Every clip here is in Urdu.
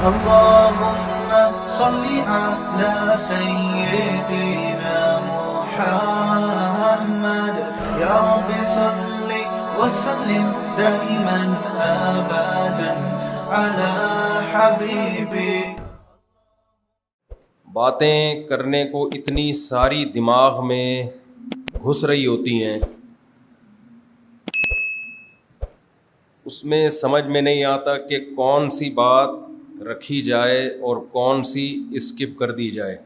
اللهم صل على سيدنا محمد يا رب صل وسلم دائما ابدا على حبيبي. باتیں کرنے کو اتنی ساری دماغ میں گھس رہی ہوتی ہیں، اس میں سمجھ میں نہیں آتا کہ کون سی بات رکھی جائے اور کون سی اسکپ کر دی جائے.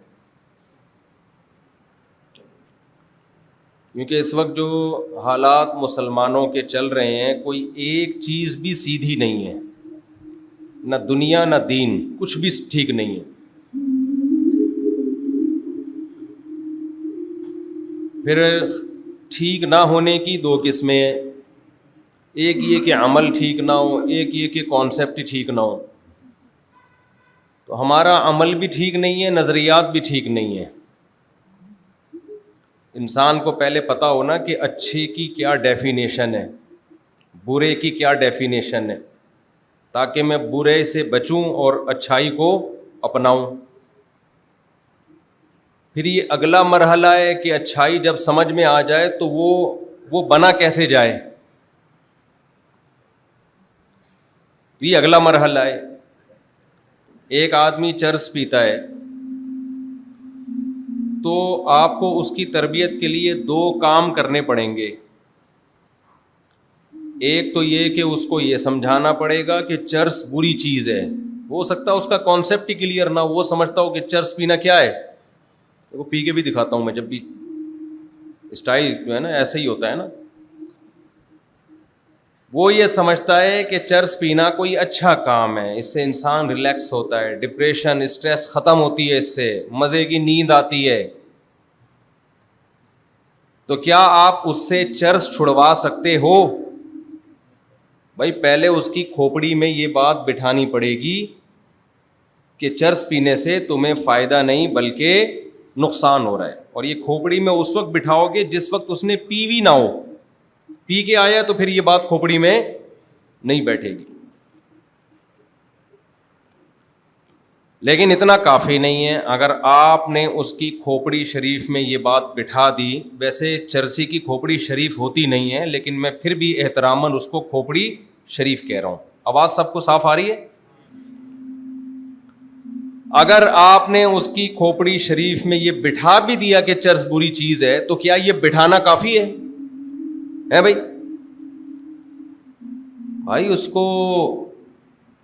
کیونکہ اس وقت جو حالات مسلمانوں کے چل رہے ہیں، کوئی ایک چیز بھی سیدھی نہیں ہے، نہ دنیا نہ دین، کچھ بھی ٹھیک نہیں ہے. پھر ٹھیک نہ ہونے کی دو قسمیں ہیں، ایک یہ کہ عمل ٹھیک نہ ہو، ایک یہ کہ کانسیپٹ ٹھیک نہ ہو. تو ہمارا عمل بھی ٹھیک نہیں ہے، نظریات بھی ٹھیک نہیں ہے. انسان کو پہلے پتہ ہونا کہ اچھے کی کیا ڈیفینیشن ہے، برے کی کیا ڈیفینیشن ہے، تاکہ میں برے سے بچوں اور اچھائی کو اپناؤں. پھر یہ اگلا مرحلہ ہے کہ اچھائی جب سمجھ میں آ جائے تو وہ بنا کیسے جائے، یہ اگلا مرحلہ ہے. ایک آدمی چرس پیتا ہے تو آپ کو اس کی تربیت کے لیے دو کام کرنے پڑیں گے. ایک تو یہ کہ اس کو یہ سمجھانا پڑے گا کہ چرس بری چیز ہے. ہو سکتا ہے اس کا کانسیپٹ ہی کلیئر نہ ہو، وہ سمجھتا ہو کہ چرس پینا کیا ہے. وہ پی کے بھی دکھاتا ہوں میں، جب بھی اسٹائل جو ہے نا ایسا ہی ہوتا ہے نا. وہ یہ سمجھتا ہے کہ چرس پینا کوئی اچھا کام ہے، اس سے انسان ریلیکس ہوتا ہے، ڈپریشن اسٹریس ختم ہوتی ہے، اس سے مزے کی نیند آتی ہے. تو کیا آپ اس سے چرس چھڑوا سکتے ہو؟ بھائی پہلے اس کی کھوپڑی میں یہ بات بٹھانی پڑے گی کہ چرس پینے سے تمہیں فائدہ نہیں بلکہ نقصان ہو رہا ہے. اور یہ کھوپڑی میں اس وقت بٹھاؤ گے جس وقت اس نے پی بھی نہ ہو. پی کے آیا تو پھر یہ بات کھوپڑی میں نہیں بیٹھے گی. لیکن اتنا کافی نہیں ہے. اگر آپ نے اس کی کھوپڑی شریف میں یہ بات بٹھا دی، ویسے چرسی کی کھوپڑی شریف ہوتی نہیں ہے، لیکن میں پھر بھی احتراماً اس کو کھوپڑی شریف کہہ رہا ہوں. آواز سب کو صاف آ رہی ہے؟ اگر آپ نے اس کی کھوپڑی شریف میں یہ بٹھا بھی دیا کہ چرس بری چیز ہے، تو کیا یہ بٹھانا کافی ہے بھائی اس کو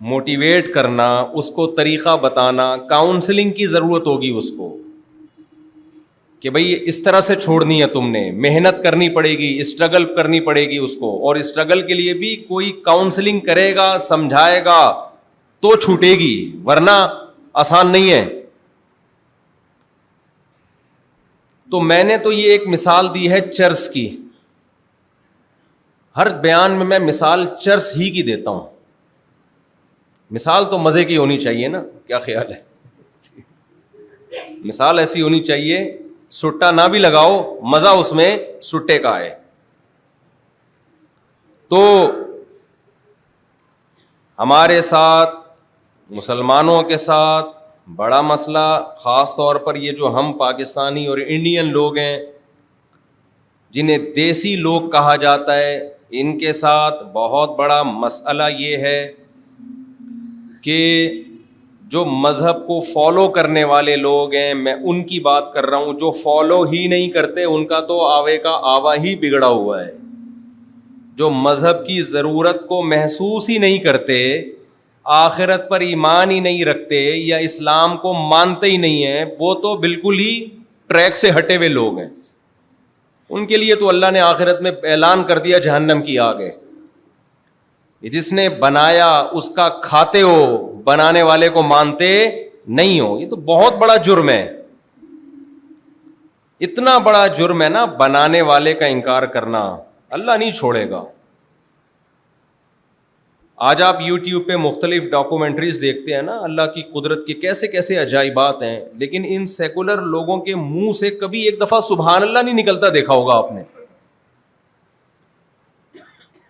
موٹیویٹ کرنا، اس کو طریقہ بتانا، کاؤنسلنگ کی ضرورت ہوگی اس کو کہ بھائی اس طرح سے چھوڑنی ہے، تم نے محنت کرنی پڑے گی، اسٹرگل کرنی پڑے گی اس کو. اور اسٹرگل کے لیے بھی کوئی کاؤنسلنگ کرے گا، سمجھائے گا تو چھوٹے گی، ورنہ آسان نہیں ہے. تو میں نے تو یہ ایک مثال دی ہے چرس کی. ہر بیان میں مثال چرس ہی کی دیتا ہوں. مثال تو مزے کی ہونی چاہیے نا، کیا خیال ہے؟ مثال ایسی ہونی چاہیے سٹا نہ بھی لگاؤ، مزہ اس میں سٹے کا ہے. تو ہمارے ساتھ، مسلمانوں کے ساتھ بڑا مسئلہ، خاص طور پر یہ جو ہم پاکستانی اور انڈین لوگ ہیں جنہیں دیسی لوگ کہا جاتا ہے، ان کے ساتھ بہت بڑا مسئلہ یہ ہے کہ جو مذہب کو فالو کرنے والے لوگ ہیں، میں ان کی بات کر رہا ہوں، جو فالو ہی نہیں کرتے ان کا تو آوے کا آوا ہی بگڑا ہوا ہے. جو مذہب کی ضرورت کو محسوس ہی نہیں کرتے، آخرت پر ایمان ہی نہیں رکھتے یا اسلام کو مانتے ہی نہیں ہیں، وہ تو بالکل ہی ٹریک سے ہٹے ہوئے لوگ ہیں. ان کے لیے تو اللہ نے آخرت میں اعلان کر دیا جہنم کی آگ ہے. جس نے بنایا اس کا کھاتے ہو، بنانے والے کو مانتے نہیں ہو. یہ تو بہت بڑا جرم ہے، اتنا بڑا جرم ہے نا بنانے والے کا انکار کرنا. اللہ نہیں چھوڑے گا. آج آپ یوٹیوب پہ مختلف ڈاکومنٹریز دیکھتے ہیں نا، اللہ کی قدرت کے کیسے کیسے عجائبات ہیں، لیکن ان سیکولر لوگوں کے منہ سے کبھی ایک دفعہ سبحان اللہ نہیں نکلتا، دیکھا ہوگا آپ نے.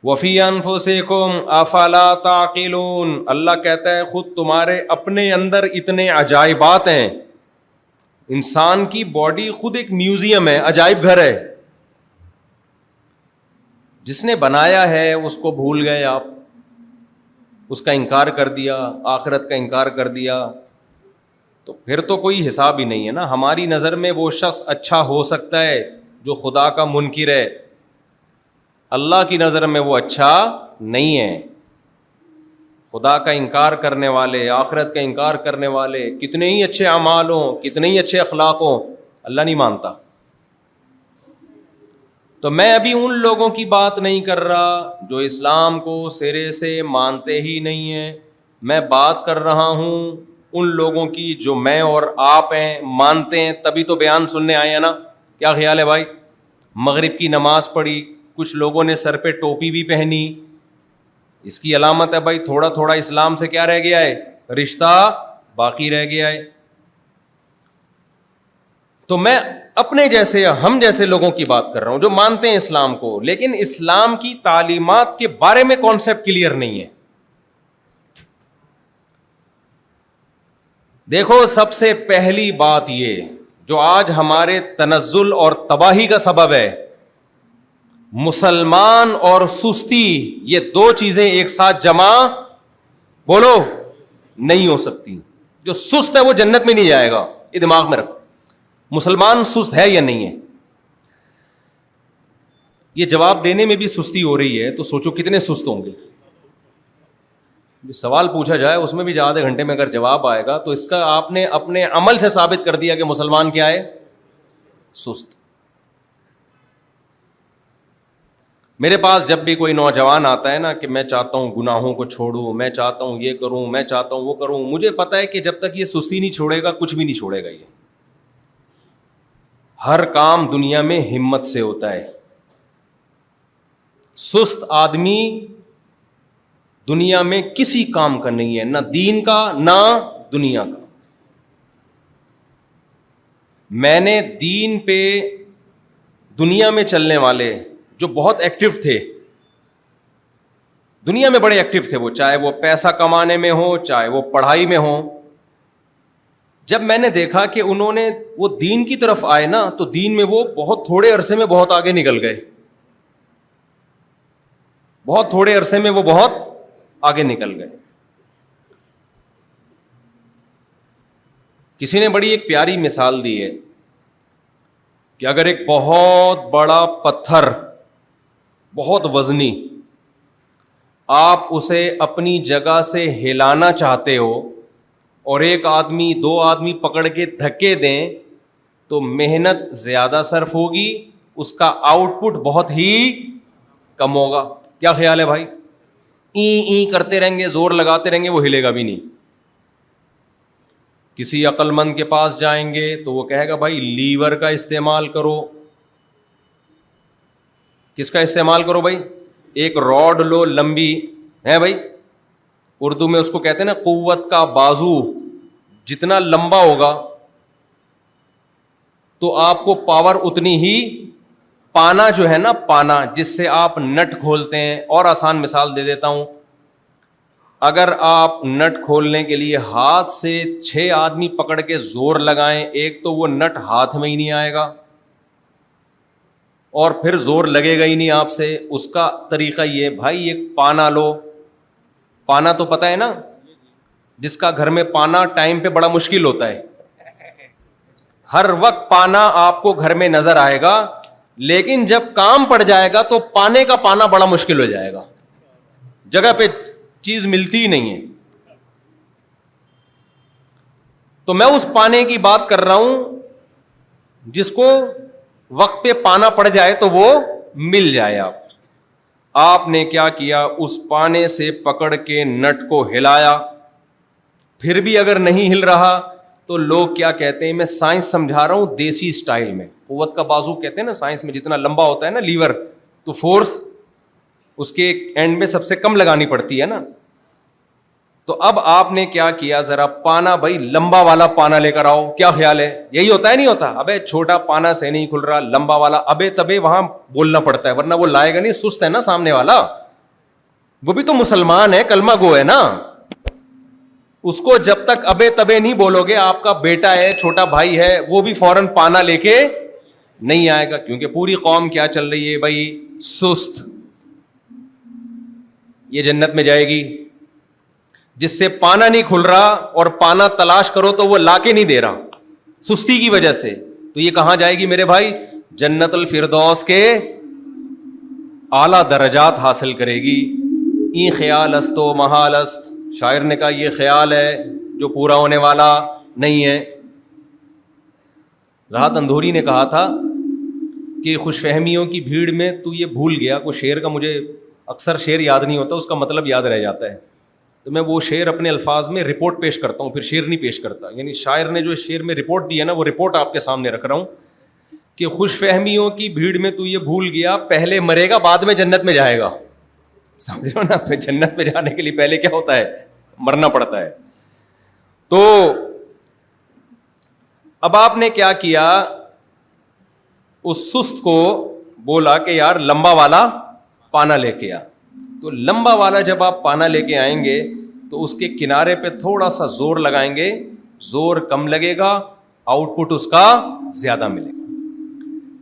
وفی انفسکم افلا تعقلون، اللہ کہتا ہے خود تمہارے اپنے اندر اتنے عجائبات ہیں. انسان کی باڈی خود ایک میوزیم ہے، عجائب گھر ہے. جس نے بنایا ہے اس کو بھول گئے آپ، اس کا انکار کر دیا، آخرت کا انکار کر دیا، تو پھر تو کوئی حساب ہی نہیں ہے نا. ہماری نظر میں وہ شخص اچھا ہو سکتا ہے جو خدا کا منکر ہے، اللہ کی نظر میں وہ اچھا نہیں ہے. خدا کا انکار کرنے والے، آخرت کا انکار کرنے والے، کتنے ہی اچھے اعمال ہوں، کتنے ہی اچھے اخلاق ہوں، اللہ نہیں مانتا. تو میں ابھی ان لوگوں کی بات نہیں کر رہا جو اسلام کو سرے سے مانتے ہی نہیں ہیں. میں بات کر رہا ہوں ان لوگوں کی جو میں اور آپ ہیں، مانتے ہیں، تبھی تو بیان سننے آئے ہیں نا. کیا خیال ہے بھائی؟ مغرب کی نماز پڑھی، کچھ لوگوں نے سر پہ ٹوپی بھی پہنی، اس کی علامت ہے بھائی تھوڑا تھوڑا اسلام سے کیا رہ گیا ہے، رشتہ باقی رہ گیا ہے. تو میں اپنے جیسے، ہم جیسے لوگوں کی بات کر رہا ہوں جو مانتے ہیں اسلام کو، لیکن اسلام کی تعلیمات کے بارے میں کانسیپٹ کلیئر نہیں ہے. دیکھو، سب سے پہلی بات یہ جو آج ہمارے تنزل اور تباہی کا سبب ہے، مسلمان اور سستی، یہ دو چیزیں ایک ساتھ جمع بولو نہیں ہو سکتی. جو سست ہے وہ جنت میں نہیں جائے گا، یہ دماغ میں رکھو. مسلمان سست ہے یا نہیں ہے؟ یہ جواب دینے میں بھی سستی ہو رہی ہے تو سوچو کتنے سست ہوں گے. سوال پوچھا جائے اس میں بھی آدھے گھنٹے میں اگر جواب آئے گا تو اس کا آپ نے اپنے عمل سے ثابت کر دیا کہ مسلمان کیا ہے، سست. میرے پاس جب بھی کوئی نوجوان آتا ہے نا کہ میں چاہتا ہوں گناہوں کو چھوڑوں، میں چاہتا ہوں یہ کروں، میں چاہتا ہوں وہ کروں، مجھے پتا ہے کہ جب تک یہ سستی نہیں چھوڑے گا کچھ بھی نہیں چھوڑے گا. یہ ہر کام دنیا میں ہمت سے ہوتا ہے. سست آدمی دنیا میں کسی کام کا نہیں ہے، نہ دین کا نہ دنیا کا. میں نے دین پہ دنیا میں چلنے والے جو بہت ایکٹیو تھے، دنیا میں بڑے ایکٹیو تھے، وہ چاہے وہ پیسہ کمانے میں ہو، چاہے وہ پڑھائی میں ہو، جب میں نے دیکھا کہ انہوں نے وہ دین کی طرف آئے نا تو دین میں وہ بہت تھوڑے عرصے میں بہت آگے نکل گئے. بہت تھوڑے عرصے میں وہ بہت آگے نکل گئے. کسی نے بڑی ایک پیاری مثال دی ہے کہ اگر ایک بہت بڑا پتھر، بہت وزنی، آپ اسے اپنی جگہ سے ہلانا چاہتے ہو اور ایک آدمی، دو آدمی پکڑ کے دھکے دیں تو محنت زیادہ صرف ہوگی، اس کا آؤٹ پٹ بہت ہی کم ہوگا. کیا خیال ہے بھائی؟ این کرتے رہیں گے، زور لگاتے رہیں گے، وہ ہلے گا بھی نہیں. کسی عقل مند کے پاس جائیں گے تو وہ کہے گا بھائی لیور کا استعمال کرو. کس کا استعمال کرو بھائی؟ ایک راڈ لو لمبی ہے بھائی، اردو میں اس کو کہتے ہیں نا قوت کا بازو. جتنا لمبا ہوگا تو آپ کو پاور اتنی ہی. پانا جو ہے نا، پانا جس سے آپ نٹ کھولتے ہیں، اور آسان مثال دے دیتا ہوں، اگر آپ نٹ کھولنے کے لیے ہاتھ سے 6 آدمی پکڑ کے زور لگائیں، ایک تو وہ نٹ ہاتھ میں ہی نہیں آئے گا اور پھر زور لگے گا ہی نہیں آپ سے. اس کا طریقہ یہ بھائی، ایک پانا لو. پانا تو پتہ ہے نا، جس کا گھر میں پانا ٹائم پہ بڑا مشکل ہوتا ہے. ہر وقت پانا آپ کو گھر میں نظر آئے گا، لیکن جب کام پڑ جائے گا تو پانے کا پانا بڑا مشکل ہو جائے گا، جگہ پہ چیز ملتی ہی نہیں ہے. تو میں اس پانے کی بات کر رہا ہوں جس کو وقت پہ پانا پڑ جائے تو وہ مل جائے. آپ نے کیا کیا؟ اس پانے سے پکڑ کے نٹ کو ہلایا، پھر بھی اگر نہیں ہل رہا تو لوگ کیا کہتے ہیں، میں سائنس سمجھا رہا ہوں دیسی سٹائل میں، قوت کا بازو کہتے ہیں نا سائنس میں، جتنا لمبا ہوتا ہے نا لیور تو فورس اس کے اینڈ میں سب سے کم لگانی پڑتی ہے نا. تو اب آپ نے کیا کیا، ذرا پانا بھائی لمبا والا پانا لے کر آؤ. کیا خیال ہے؟ یہی ہوتا ہے نہیں ہوتا؟ ابے چھوٹا پانا سے نہیں کھل رہا، لمبا والا. ابے تبے وہاں بولنا پڑتا ہے ورنہ وہ لائے گا نہیں، سست ہے نا سامنے والا. وہ بھی تو مسلمان ہے, کلمہ گو ہے نا. اس کو جب تک ابے تبے نہیں بولو گے, آپ کا بیٹا ہے, چھوٹا بھائی ہے, وہ بھی فوراً پانا لے کے نہیں آئے گا, کیونکہ پوری قوم کیا چل رہی ہے بھائی, سست. یہ جنت میں جائے گی جس سے پانا نہیں کھل رہا, اور پانا تلاش کرو تو وہ لا کے نہیں دے رہا سستی کی وجہ سے, تو یہ کہاں جائے گی میرے بھائی؟ جنت الفردوس کے اعلیٰ درجات حاصل کرے گی. ای خیال است و محال است, شاعر نے کہا یہ خیال ہے جو پورا ہونے والا نہیں ہے. راحت اندھوری نے کہا تھا کہ خوش فہمیوں کی بھیڑ میں تو یہ بھول گیا, کوئی شعر کا مجھے اکثر شعر یاد نہیں ہوتا, اس کا مطلب یاد رہ جاتا ہے, تو میں وہ شعر اپنے الفاظ میں رپورٹ پیش کرتا ہوں, پھر شعر نہیں پیش کرتا. یعنی شاعر نے جو شعر میں رپورٹ دی ہے نا, وہ رپورٹ آپ کے سامنے رکھ رہا ہوں کہ خوش فہمیوں کی بھیڑ میں تو یہ بھول گیا, پہلے مرے گا بعد میں جنت میں جائے گا. سمجھ رہے ہو نا, پھر جنت میں جانے کے لیے پہلے کیا ہوتا ہے؟ مرنا پڑتا ہے. تو اب آپ نے کیا کیا, اس سست کو بولا کہ یار لمبا والا پانا لے کے آ. تو لمبا والا جب آپ پانا لے کے آئیں گے تو اس کے کنارے پہ تھوڑا سا زور لگائیں گے, زور کم لگے گا, آؤٹ پٹ اس کا زیادہ ملے گا.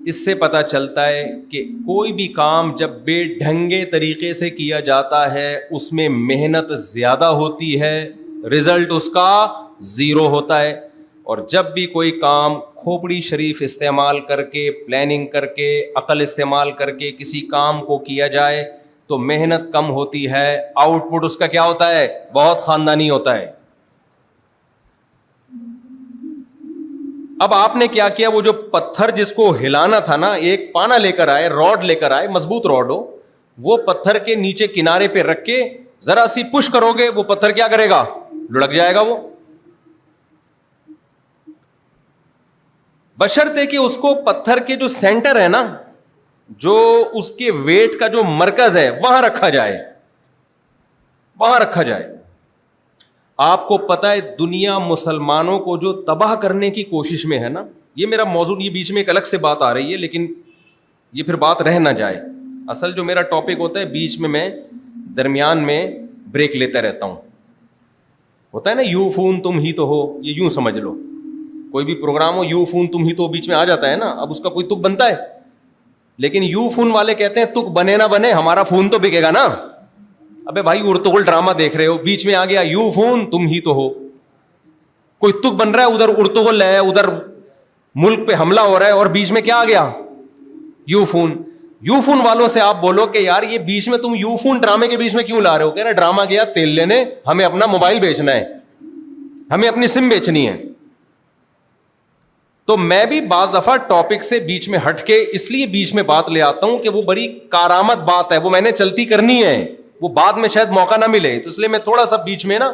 اس سے پتہ چلتا ہے کہ کوئی بھی کام جب بے ڈھنگے طریقے سے کیا جاتا ہے اس میں محنت زیادہ ہوتی ہے, رزلٹ اس کا زیرو ہوتا ہے. اور جب بھی کوئی کام کھوپڑی شریف استعمال کر کے, پلاننگ کر کے, عقل استعمال کر کے کسی کام کو کیا جائے تو محنت کم ہوتی ہے, آؤٹ پٹ اس کا کیا ہوتا ہے؟ بہت خاندانی ہوتا ہے. اب آپ نے کیا کیا, وہ جو پتھر جس کو ہلانا تھا نا, ایک پانا لے کر آئے, راڈ لے کر آئے, مضبوط راڈ ہو, وہ پتھر کے نیچے کنارے پہ رکھ کے ذرا سی پش کرو گے, وہ پتھر کیا کرے گا؟ لڑک جائے گا. وہ بشرطے کہ اس کو پتھر کے جو سینٹر ہے نا, جو اس کے ویٹ کا جو مرکز ہے وہاں رکھا جائے, وہاں رکھا جائے. آپ کو پتا ہے دنیا مسلمانوں کو جو تباہ کرنے کی کوشش میں ہے نا, یہ میرا موضوع, یہ بیچ میں ایک الگ سے بات آ رہی ہے لیکن یہ پھر بات رہ نہ جائے. اصل جو میرا ٹاپک ہوتا ہے بیچ میں درمیان میں بریک لیتا رہتا ہوں. ہوتا ہے نا یو فون تم ہی تو ہو, یہ یوں سمجھ لو, کوئی بھی پروگرام ہو یو فون تم ہی تو بیچ میں آ جاتا ہے نا. اب اس کا کوئی تک بنتا ہے, لیکن یو فون والے کہتے ہیں تک بنے نہ بنے ہمارا فون تو بکے گا نا. ابے بھائی ارطغرل ڈرامہ دیکھ رہے ہو, بیچ میں آ گیا یو فون تم ہی تو ہو, کوئی تک بن رہا ہے, ادھر ارطغرل ہے, ادھر ملک پہ حملہ ہو رہا ہے, اور بیچ میں کیا آ گیا؟ You phone. یو فون والوں سے آپ بولو کہ یار یہ بیچ میں تم یو فون ڈرامے کے بیچ میں کیوں لا رہے ہو؟ کہہ رہے ڈرامہ گیا تیل لینے, ہمیں اپنا موبائل بیچنا ہے, ہمیں اپنی سم بیچنی ہے. تو میں بھی بعض دفعہ ٹاپک سے بیچ میں ہٹ کے اس لیے بیچ میں بات لے آتا ہوں کہ وہ بڑی کارآمد بات ہے, وہ میں نے چلتی کرنی ہے, وہ بعد میں شاید موقع نہ ملے, تو اس لیے میں تھوڑا سا بیچ میں نا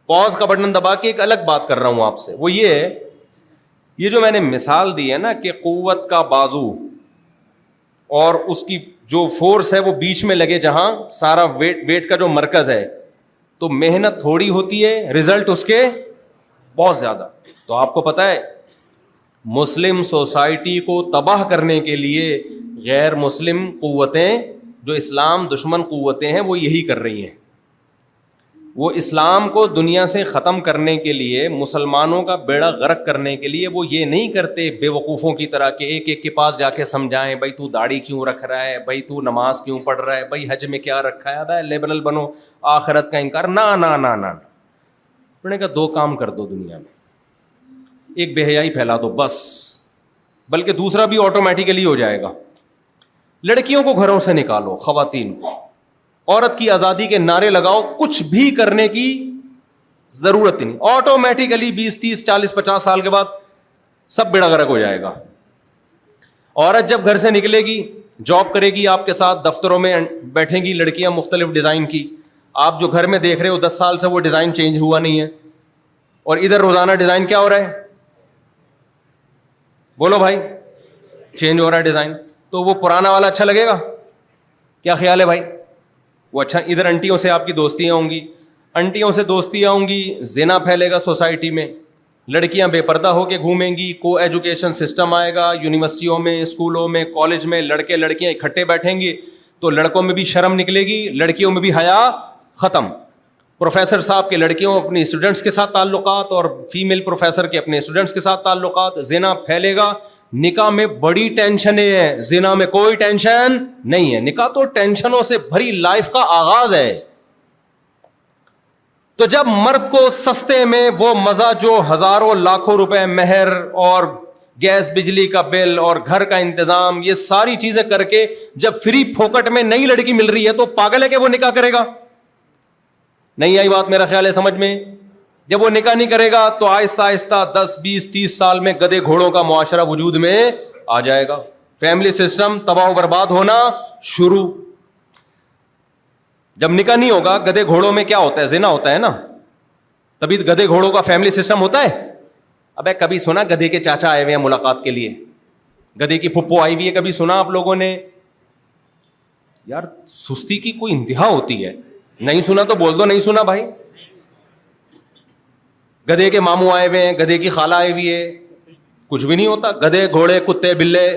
پاز کا بٹن دبا کے ایک الگ بات کر رہا ہوں آپ سے. وہ یہ ہے, یہ جو میں نے مثال دی ہے نا کہ قوت کا بازو اور اس کی جو فورس ہے وہ بیچ میں لگے جہاں سارا ویٹ کا جو مرکز ہے, تو محنت تھوڑی ہوتی ہے, رزلٹ اس کے بہت زیادہ. تو آپ کو پتا ہے مسلم سوسائٹی کو تباہ کرنے کے لیے غیر مسلم قوتیں, جو اسلام دشمن قوتیں ہیں, وہ یہی کر رہی ہیں. وہ اسلام کو دنیا سے ختم کرنے کے لیے, مسلمانوں کا بیڑا غرق کرنے کے لیے وہ یہ نہیں کرتے بے وقوفوں کی طرح کہ ایک ایک کے پاس جا کے سمجھائیں, بھائی تو داڑھی کیوں رکھ رہا ہے, بھائی تو نماز کیوں پڑھ رہا ہے, بھائی حج میں کیا رکھا ہے, بھائی لیبرل بنو, آخرت کا انکار. نہ نہ نہ نہ, انہوں نے کہا دو کام کر دو دنیا میں, ایک بے حیائی پھیلا دو بس, بلکہ دوسرا بھی آٹومیٹیکلی ہو جائے گا. لڑکیوں کو گھروں سے نکالو, خواتین کو, عورت کی آزادی کے نعرے لگاؤ, کچھ بھی کرنے کی ضرورت نہیں, آٹومیٹیکلی 20 30 40 50 سال کے بعد سب بیڑا غرق ہو جائے گا. عورت جب گھر سے نکلے گی, جاب کرے گی, آپ کے ساتھ دفتروں میں بیٹھیں گی لڑکیاں مختلف ڈیزائن کی, آپ جو گھر میں دیکھ رہے ہو 10 سال سے وہ ڈیزائن چینج ہوا نہیں ہے, اور ادھر روزانہ ڈیزائن کیا ہو رہا ہے؟ بولو بھائی, چینج ہو رہا ہے ڈیزائن. تو وہ پرانا والا اچھا لگے گا؟ کیا خیال ہے بھائی؟ وہ اچھا. ادھر انٹیوں سے آپ کی دوستیاں ہوں گی, انٹیوں سے دوستیاں ہوں گی, زنا پھیلے گا سوسائٹی میں, لڑکیاں بے پردہ ہو کے گھومیں گی, کو ایجوکیشن سسٹم آئے گا, یونیورسٹیوں میں, اسکولوں میں, کالج میں لڑکے لڑکیاں اکٹھے بیٹھیں گے, تو لڑکوں میں بھی شرم نکلے گی, لڑکیوں میں بھی حیا ختم. پروفیسر صاحب کے لڑکیوں اپنی اسٹوڈنٹس کے ساتھ تعلقات اور فیمیل پروفیسر کے اپنے اسٹوڈنٹس کے ساتھ تعلقات, زنا پھیلے گا. نکاح میں بڑی ٹینشن ہے, زنا میں کوئی ٹینشن نہیں ہے. نکاح تو ٹینشنوں سے بھری لائف کا آغاز ہے. تو جب مرد کو سستے میں وہ مزہ جو ہزاروں لاکھوں روپے مہر اور گیس بجلی کا بل اور گھر کا انتظام, یہ ساری چیزیں کر کے جب فری پھوکٹ میں نئی لڑکی مل رہی ہے تو پاگل ہے کہ وہ نکاح کرے گا. نہیں آئی بات میرا خیال ہے سمجھ میں. جب وہ نکاح نہیں کرے گا تو آہستہ آہستہ 10 20 30 سال میں گدھے گھوڑوں کا معاشرہ وجود میں آ جائے گا. فیملی سسٹم تباہ و برباد ہونا شروع. جب نکاح نہیں ہوگا, گدھے گھوڑوں میں کیا ہوتا ہے, زنا ہوتا ہے نا, تبھی گدھے گھوڑوں کا فیملی سسٹم ہوتا ہے. ابے کبھی سنا گدھے کے چاچا آئے ہوئے ہیں ملاقات کے لیے, گدھے کی پھپھو آئی ہوئی ہے, کبھی سنا آپ لوگوں نے؟ یار سستی کی کوئی انتہا ہوتی ہے. نہیں سنا تو بول دو نہیں سنا بھائی. گدھے کے ماموں آئے ہوئے ہیں, گدھے کی خالہ آئی ہوئی ہے, کچھ بھی نہیں ہوتا. گدھے گھوڑے کتے بلے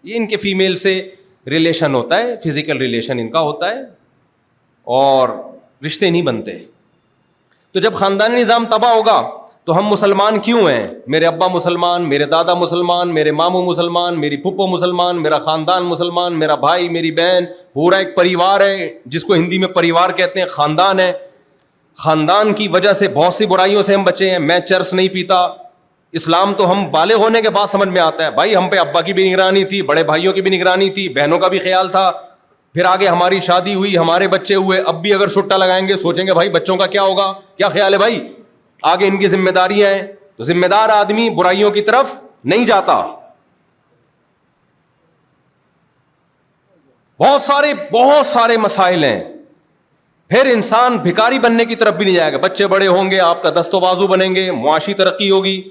یہ ان کے فیمیل سے ریلیشن ہوتا ہے, فزیکل ریلیشن ان کا ہوتا ہے اور رشتے نہیں بنتے. تو جب خاندانی نظام تباہ ہوگا تو ہم مسلمان کیوں ہیں؟ میرے ابا مسلمان, میرے دادا مسلمان, میرے ماموں مسلمان, میری پھپھو مسلمان, میرا خاندان مسلمان, میرا بھائی میری بہن, پورا ایک پریوار ہے جس کو ہندی میں پریوار کہتے ہیں, خاندان ہے. خاندان کی وجہ سے بہت سی برائیوں سے ہم بچے ہیں. میں چرس نہیں پیتا. اسلام تو ہم بالغ ہونے کے بعد سمجھ میں آتا ہے. بھائی ہم پہ ابا کی بھی نگرانی تھی, بڑے بھائیوں کی بھی نگرانی تھی, بہنوں کا بھی خیال تھا. پھر آگے ہماری شادی ہوئی, ہمارے بچے ہوئے, اب بھی اگر سٹا لگائیں گے سوچیں گے بھائی بچوں کا کیا ہوگا, کیا خیال ہے بھائی, آگے ان کی ذمہ داریاں ہیں. تو ذمہ دار آدمی برائیوں کی طرف نہیں جاتا. بہت سارے مسائل ہیں. پھر انسان بھکاری بننے کی طرف بھی نہیں جائے گا. بچے بڑے ہوں گے, آپ کا دست و بازو بنیں گے, معاشی ترقی ہوگی,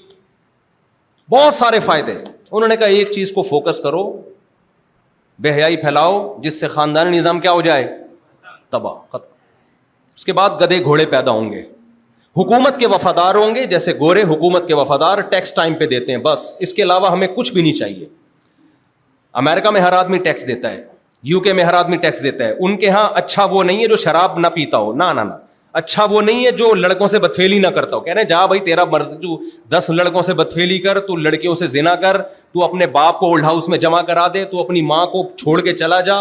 بہت سارے فائدے. انہوں نے کہا ایک چیز کو فوکس کرو, بے حیائی پھیلاؤ, جس سے خاندانی نظام کیا ہو جائے, تباہ ختم. اس کے بعد گدھے گھوڑے پیدا ہوں گے. حکومت کے وفادار ہوں گے, جیسے گورے حکومت کے وفادار, ٹیکس ٹائم پہ دیتے ہیں, بس اس کے علاوہ ہمیں کچھ بھی نہیں چاہیے. امریکہ میں ہر آدمی ٹیکس دیتا ہے, یو کے میں ہر آدمی ٹیکس دیتا ہے. ان کے ہاں اچھا وہ نہیں ہے جو شراب نہ پیتا ہو, نہ اچھا وہ نہیں ہے جو لڑکوں سے بدفعلی نہ کرتا ہو. کہہ رہے ہیں جا بھائی تیرا مرضی, تو 10 لڑکوں سے بدفعلی کر, تو لڑکیوں سے زنا کر, تو اپنے باپ کو اولڈ ہاؤس میں جمع کرا دے, تو اپنی ماں کو چھوڑ کے چلا جا,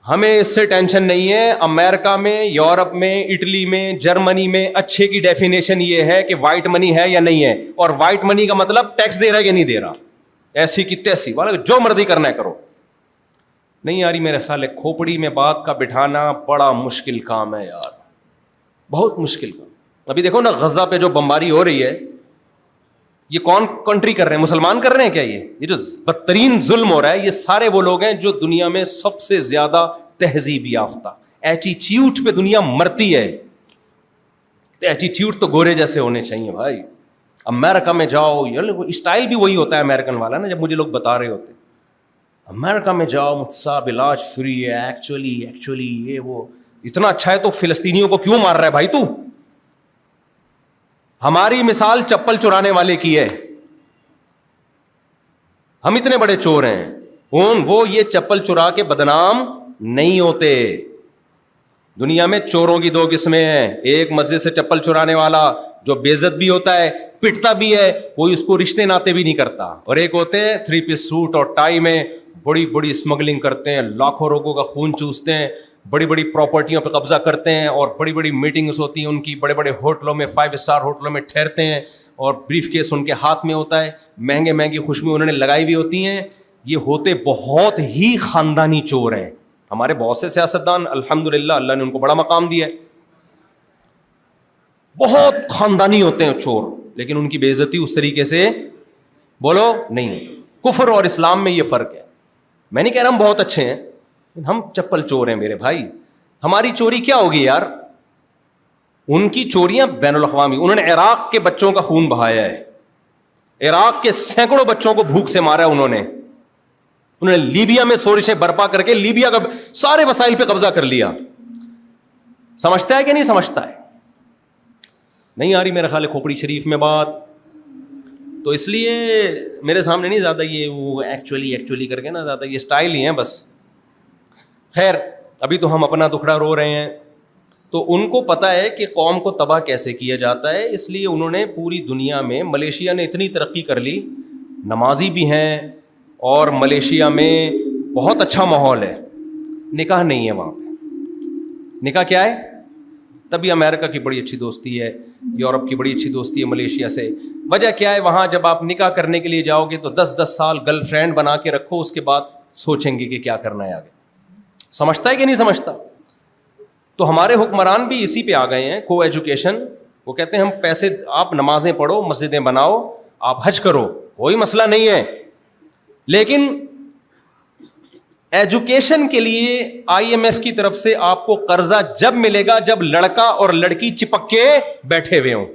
ہمیں اس سے ٹینشن نہیں ہے. امریکہ میں, یورپ میں, اٹلی میں, جرمنی میں اچھے کی ڈیفینیشن یہ ہے کہ وائٹ منی ہے یا نہیں ہے, اور وائٹ منی کا مطلب ٹیکس دے رہا ہے کہ نہیں دے رہا, ایسی کی تیسی والا جو مرضی کرنا ہے کرو. نہیں یاری میرے خیال ہے کھوپڑی میں بات کا بٹھانا بڑا مشکل کام ہے یار, بہت مشکل کام. ابھی دیکھو نا غزہ پہ جو بمباری ہو رہی ہے, یہ کون کنٹری کر رہے ہیں؟ مسلمان کر رہے ہیں کیا؟ یہ جو بدترین ظلم ہو رہا ہے, یہ سارے وہ لوگ ہیں جو دنیا میں سب سے زیادہ تہذیب یافتہ, ایٹیٹیوڈ پہ دنیا مرتی ہے. ایٹیٹیوڈ تو گورے جیسے ہونے چاہیے بھائی. امریکہ میں جاؤ, اسٹائل بھی وہی ہوتا ہے امریکن والا نا, جب مجھے لوگ بتا رہے ہوتے امریکہ میں جاؤ مفت صاحب علاج فری ہے, ایکچولی یہ وہ اتنا اچھا ہے تو فلسطینیوں کو کیوں مار رہا ہے بھائی تو؟ ہماری مثال چپل چرانے والے کی ہے. ہم اتنے بڑے چور ہیں, وہ یہ چپل چرا کے بدنام نہیں ہوتے. دنیا میں چوروں کی 2 قسمیں ہیں, ایک مسجد سے چپل چرانے والا جو بے عزت بھی ہوتا ہے, پٹتا بھی ہے, کوئی اس کو رشتے ناتے بھی نہیں کرتا, اور ایک ہوتے ہیں 3 پیس سوٹ اور ٹائی میں بڑی بڑی اسمگلنگ کرتے ہیں, لاکھوں لوگوں کا خون چوستے ہیں, بڑی بڑی پراپرٹیوں پہ قبضہ کرتے ہیں, اور بڑی بڑی میٹنگز ہوتی ہیں ان کی, بڑے بڑے ہوٹلوں میں 5 اسٹار ہوٹلوں میں ٹھہرتے ہیں, اور بریف کیس ان کے ہاتھ میں ہوتا ہے, مہنگی خوشبو انہوں نے لگائی ہوئی ہوتی ہیں. یہ ہوتے بہت ہی خاندانی چور ہیں. ہمارے بہت سے سیاستدان الحمدللہ اللہ نے ان کو بڑا مقام دیا ہے, بہت خاندانی ہوتے ہیں چور, لیکن ان کی بے عزتی اس طریقے سے بولو نہیں. کفر اور اسلام میں یہ فرق ہے. میں نہیں کہہ رہا ہم بہت اچھے ہیں, ہم چپل چور ہیں میرے بھائی. ہماری چوری کیا ہوگی یار؟ ان کی چوریاں بین الاقوامی. انہوں نے عراق کے بچوں کا خون بہایا ہے, عراق کے سینکڑوں بچوں کو بھوک سے مارا ہے انہوں نے لیبیا میں سورشیں برپا کر کے لیبیا کا سارے وسائل پہ قبضہ کر لیا. سمجھتا ہے کہ نہیں سمجھتا ہے؟ نہیں آ رہی میرا خیال ہے کھوپڑی شریف میں بات. تو اس لیے میرے سامنے نہیں زیادہ یہ وہ ایکچولی کر کے نا زیادہ یہ اسٹائل ہی ہیں بس. خیر ابھی تو ہم اپنا دکھڑا رو رہے ہیں. تو ان کو پتہ ہے کہ قوم کو تباہ کیسے کیا جاتا ہے, اس لیے انہوں نے پوری دنیا میں, ملیشیا نے اتنی ترقی کر لی, نمازی بھی ہیں اور ملیشیا میں بہت اچھا ماحول ہے, نکاح نہیں ہے وہاں پہ. نکاح کیا ہے؟ تبھی امریکہ کی بڑی اچھی دوستی ہے, یورپ کی بڑی اچھی دوستی ہے ملیشیا سے. وجہ کیا ہے؟ وہاں جب آپ نکاح کرنے کے لیے جاؤ گے تو 10 سال گرل فرینڈ بنا کے رکھو, اس کے بعد سوچیں گے کہ کیا کرنا ہے آگے. سمجھتا ہے کہ نہیں سمجھتا؟ تو ہمارے حکمران بھی اسی پہ آ گئے ہیں, کو ایجوکیشن. وہ کہتے ہیں ہم پیسے, آپ نمازیں پڑھو, مسجدیں بناؤ, آپ حج کرو, کوئی مسئلہ نہیں ہے, لیکن ایجوکیشن کے لیے IMF کی طرف سے آپ کو قرضہ جب ملے گا جب لڑکا اور لڑکی چپک کے بیٹھے ہوئے ہوں,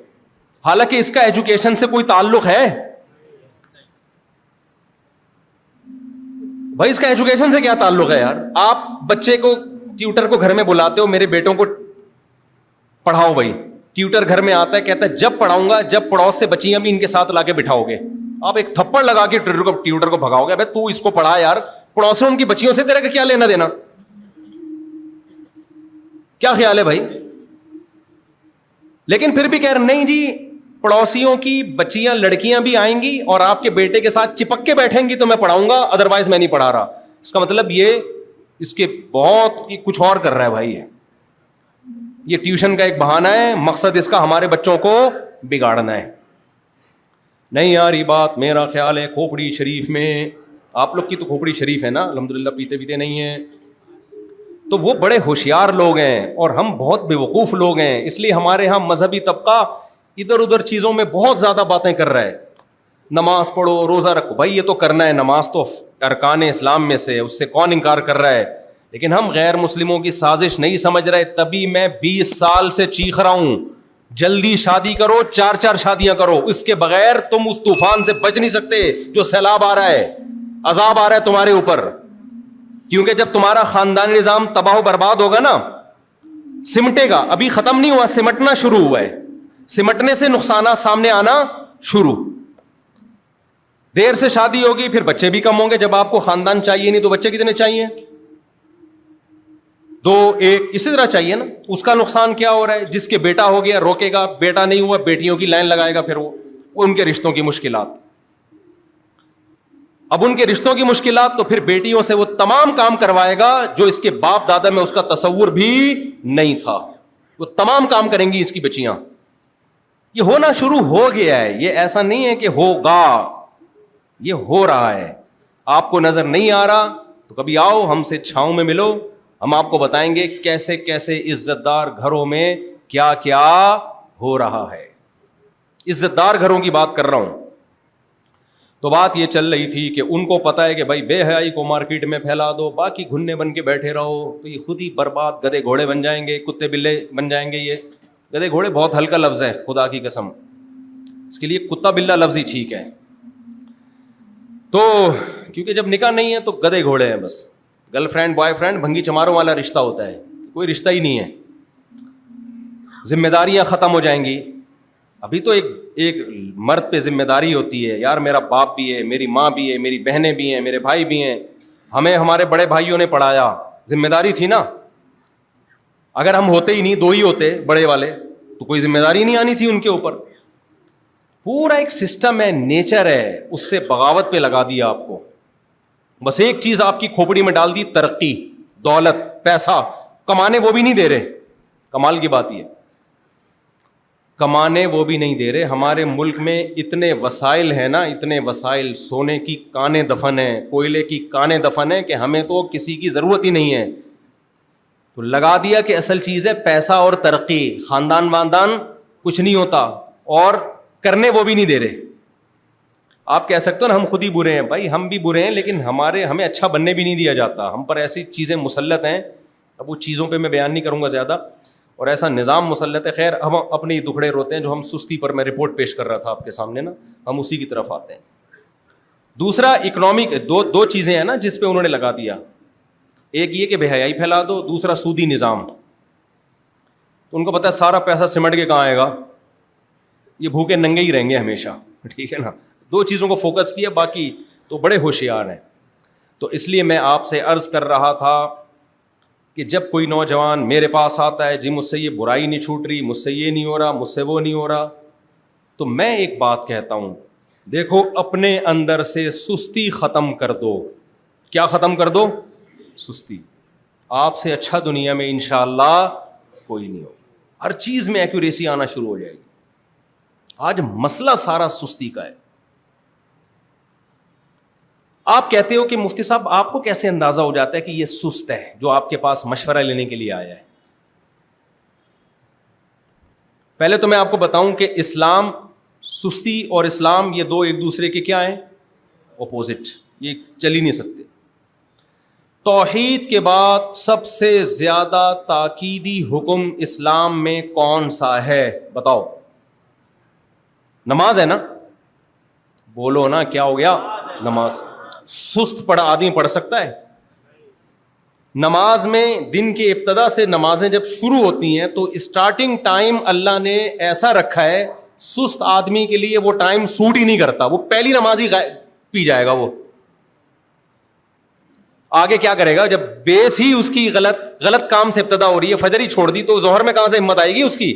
حالانکہ اس کا ایجوکیشن سے کوئی تعلق ہے بھائی؟ اس کا ایجوکیشن سے کیا تعلق ہے یار؟ آپ بچے کو, ٹیوٹر کو گھر میں بلاتے ہو, میرے بیٹوں کو پڑھاؤ بھائی, ٹیوٹر گھر میں آتا ہے, کہتا ہے جب پڑھاؤں گا جب پڑوس سے بچیاں بھی ان کے ساتھ لا کے بٹھاؤ گے. آپ ایک تھپڑ لگا کے ٹیوٹر کو بھگاؤ گے, بھائی تو اس کو پڑھا یار, پڑوسیوں کی بچیوں سے تیرا کیا لینا دینا؟ کیا خیال ہے بھائی؟ لیکن پھر بھی کہہ رہے نہیں جی, پڑوسیوں کی بچیاں لڑکیاں بھی آئیں گی اور آپ کے بیٹے کے ساتھ چپک کے بیٹھیں گی تو میں پڑھاؤں گا, ادروائز میں نہیں پڑھا رہا. اس کا مطلب یہ, اس کے بہت کچھ اور کر رہا ہے بھائی. یہ ٹیوشن کا ایک بہانہ ہے, مقصد اس کا ہمارے بچوں کو بگاڑنا ہے. نہیں یار یہ بات میرا خیال ہے کھوپڑی شریف میں, آپ لوگ کی تو کھوپڑی شریف ہے نا الحمدللہ, پیتے پیتے نہیں ہیں, تو وہ بڑے ہوشیار لوگ ہیں اور ہم بہت بے وقوف لوگ ہیں. اس لیے ہمارے ہاں مذہبی طبقہ ادھر ادھر چیزوں میں بہت زیادہ باتیں کر رہا ہے. نماز پڑھو, روزہ رکھو, بھائی یہ تو کرنا ہے, نماز تو ارکان اسلام میں سے, اس سے کون انکار کر رہا ہے, لیکن ہم غیر مسلموں کی سازش نہیں سمجھ رہے. تبھی میں 20 سال سے چیخ رہا ہوں جلدی شادی کرو, 4 شادیاں کرو, اس کے بغیر تم اس طوفان سے بچ نہیں سکتے جو سیلاب آ رہا ہے, عذاب آ رہا ہے تمہارے اوپر. کیونکہ جب تمہارا خاندانی نظام تباہ و برباد ہوگا نا, سمٹے گا, ابھی ختم نہیں ہوا, سمٹنا شروع ہوا ہے, سمٹنے سے نقصانات سامنے آنا شروع. دیر سے شادی ہوگی پھر بچے بھی کم ہوں گے. جب آپ کو خاندان چاہیے نہیں تو بچے کتنے چاہیے؟ 2 1 اسی طرح چاہیے نا. اس کا نقصان کیا ہو رہا ہے؟ جس کے بیٹا ہو گیا روکے گا, بیٹا نہیں ہوا بیٹیوں کی لائن لگائے گا, پھر وہ ان کے رشتوں کی مشکلات. اب ان کے رشتوں کی مشکلات تو پھر بیٹیوں سے وہ تمام کام کروائے گا جو اس کے باپ دادا میں اس کا تصور بھی نہیں تھا, وہ تمام کام کریں گی اس کی بچیاں. یہ ہونا شروع ہو گیا ہے, یہ ایسا نہیں ہے کہ ہوگا, یہ ہو رہا ہے. آپ کو نظر نہیں آ رہا تو کبھی آؤ ہم سے چھاؤں میں ملو, ہم آپ کو بتائیں گے کیسے کیسے عزت دار گھروں میں کیا کیا ہو رہا ہے. عزت دار گھروں کی بات کر رہا ہوں. تو بات یہ چل رہی تھی کہ ان کو پتا ہے کہ بھائی بے حیائی کو مارکیٹ میں پھیلا دو, باقی گھنے بن کے بیٹھے رہو تو یہ خود ہی برباد, گدھے گھوڑے بن جائیں گے, کتے بلے بن جائیں گے. یہ گدھے گھوڑے بہت ہلکا لفظ ہے, خدا کی قسم, اس کے لیے کتا بلا لفظ ہی ٹھیک ہے. تو کیونکہ جب نکاح نہیں ہے تو گدھے گھوڑے ہیں بس, گرل فرینڈ بوائے فرینڈ بھنگی چماروں والا رشتہ ہوتا ہے, کوئی رشتہ ہی نہیں ہے. ذمہ داریاں ختم ہو جائیں گی. ابھی تو ایک مرد پہ ذمہ داری ہوتی ہے, یار میرا باپ بھی ہے, میری ماں بھی ہے, میری بہنیں بھی ہیں, میرے بھائی بھی ہیں, ہمیں ہمارے بڑے بھائیوں نے پڑھایا, ذمہ داری تھی نا. اگر ہم ہوتے ہی نہیں, 2 ہی ہوتے بڑے والے, تو کوئی ذمہ داری نہیں آنی تھی ان کے اوپر. پورا ایک سسٹم ہے, نیچر ہے, اس سے بغاوت پہ لگا دیا آپ کو. بس ایک چیز آپ کی کھوپڑی میں ڈال دی, ترقی, دولت, پیسہ. کمانے وہ بھی نہیں دے رہے. کمال کی بات یہ, کمانے وہ بھی نہیں دے رہے. ہمارے ملک میں اتنے وسائل ہیں نا, اتنے وسائل, سونے کی کانیں دفن ہیں, کوئلے کی کانیں دفن ہیں, کہ ہمیں تو کسی کی ضرورت ہی نہیں ہے. تو لگا دیا کہ اصل چیز ہے پیسہ اور ترقی, خاندان واندان کچھ نہیں ہوتا, اور کرنے وہ بھی نہیں دے رہے. آپ کہہ سکتے ہو نا ہم خود ہی برے ہیں. بھائی ہم بھی برے ہیں, لیکن ہمیں اچھا بننے بھی نہیں دیا جاتا. ہم پر ایسی چیزیں مسلط ہیں, اب وہ چیزوں پہ میں بیان نہیں کروں گا زیادہ, اور ایسا نظام مسلط ہے. خیر ہم اپنے ہی دکھڑے روتے ہیں جو ہم سستی پر, میں رپورٹ پیش کر رہا تھا آپ کے سامنے نا, ہم اسی کی طرف آتے ہیں. دوسرا اکنامک, دو چیزیں ہیں نا جس پہ انہوں نے لگا دیا. ایک یہ کہ بے حیائی پھیلا دو, دوسرا سودی نظام. تو ان کو پتا ہے سارا پیسہ سمٹ کے کہاں آئے گا, یہ بھوکے ننگے ہی رہیں گے ہمیشہ, ٹھیک ہے نا. 2 چیزوں کو فوکس کیا, باقی تو بڑے ہوشیار ہیں. تو اس لیے میں آپ سے عرض کر رہا تھا کہ جب کوئی نوجوان میرے پاس آتا ہے، جی مجھ سے یہ برائی نہیں چھوٹ رہی، مجھ سے یہ نہیں ہو رہا، مجھ سے وہ نہیں ہو رہا، تو میں ایک بات کہتا ہوں، دیکھو اپنے اندر سے سستی ختم کر دو. کیا ختم کر دو؟ سستی. آپ سے اچھا دنیا میں انشاءاللہ کوئی نہیں ہو. ہر چیز میں ایکوریسی آنا شروع ہو جائے گی. آج مسئلہ سارا سستی کا ہے. آپ کہتے ہو کہ مفتی صاحب آپ کو کیسے اندازہ ہو جاتا ہے کہ یہ سست ہے جو آپ کے پاس مشورہ لینے کے لیے آیا ہے؟ پہلے تو میں آپ کو بتاؤں کہ اسلام، سستی اور اسلام یہ دو ایک دوسرے کے کیا ہیں؟ اپوزٹ. یہ چل ہی نہیں سکتے. توحید کے بعد سب سے زیادہ تاکیدی حکم اسلام میں کون سا ہے؟ بتاؤ. نماز ہے نا؟ بولو نا، کیا ہو گیا؟ نماز. سست پڑھا آدمی پڑھ سکتا ہے؟ نماز میں دن کے ابتدا سے نمازیں جب شروع ہوتی ہیں تو اسٹارٹنگ ٹائم اللہ نے ایسا رکھا ہے، سست آدمی کے لیے وہ ٹائم سوٹ ہی نہیں کرتا. وہ پہلی نماز ہی پی جائے گا. وہ آگے کیا کرے گا؟ جب بیس ہی اس کی غلط کام سے ابتدا ہو رہی ہے، فجر ہی چھوڑ دی، تو ظہر میں کہاں سے ہمت آئے گی اس کی؟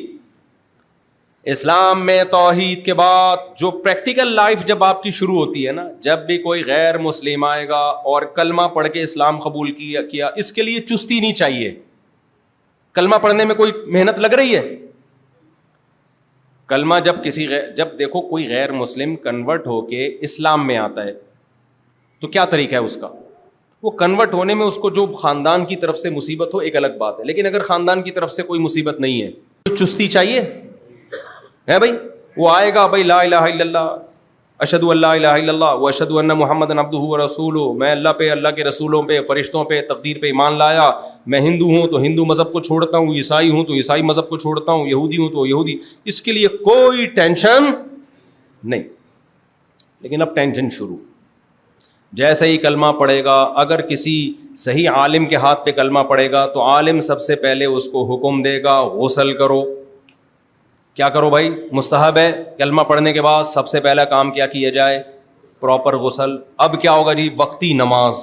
اسلام میں توحید کے بعد جو پریکٹیکل لائف جب آپ کی شروع ہوتی ہے نا، جب بھی کوئی غیر مسلم آئے گا اور کلمہ پڑھ کے اسلام قبول کیا، اس کے لیے چستی نہیں چاہیے. کلمہ پڑھنے میں کوئی محنت لگ رہی ہے؟ کلمہ جب دیکھو کوئی غیر مسلم کنورٹ ہو کے اسلام میں آتا ہے تو کیا طریقہ ہے اس کا؟ وہ کنورٹ ہونے میں اس کو جو خاندان کی طرف سے مصیبت ہو ایک الگ بات ہے، لیکن اگر خاندان کی طرف سے کوئی مصیبت نہیں ہے تو چستی چاہیے ہے بھائی. وہ آئے گا بھائی لا الہ الا اللہ، اشہد ان لا الہ الا اللہ و اشہد ان محمد عبدہ ورسولہ، میں اللہ پہ، اللہ کے رسولوں پہ، فرشتوں پہ، تقدیر پہ ایمان لایا. میں ہندو ہوں تو ہندو مذہب کو چھوڑتا ہوں، عیسائی ہوں تو عیسائی مذہب کو چھوڑتا ہوں، یہودی ہوں تو یہودی. اس کے لیے کوئی ٹینشن نہیں. لیکن اب ٹینشن شروع. جیسے ہی کلمہ پڑھے گا، اگر کسی صحیح عالم کے ہاتھ پہ کلمہ پڑھے گا تو عالم سب سے پہلے اس کو حکم دے گا غسل کرو. کیا کرو بھائی؟ مستحب ہے کلمہ پڑھنے کے بعد سب سے پہلا کام کیا کیا جائے؟ پراپر غسل. اب کیا ہوگا جی؟ وقتی نماز.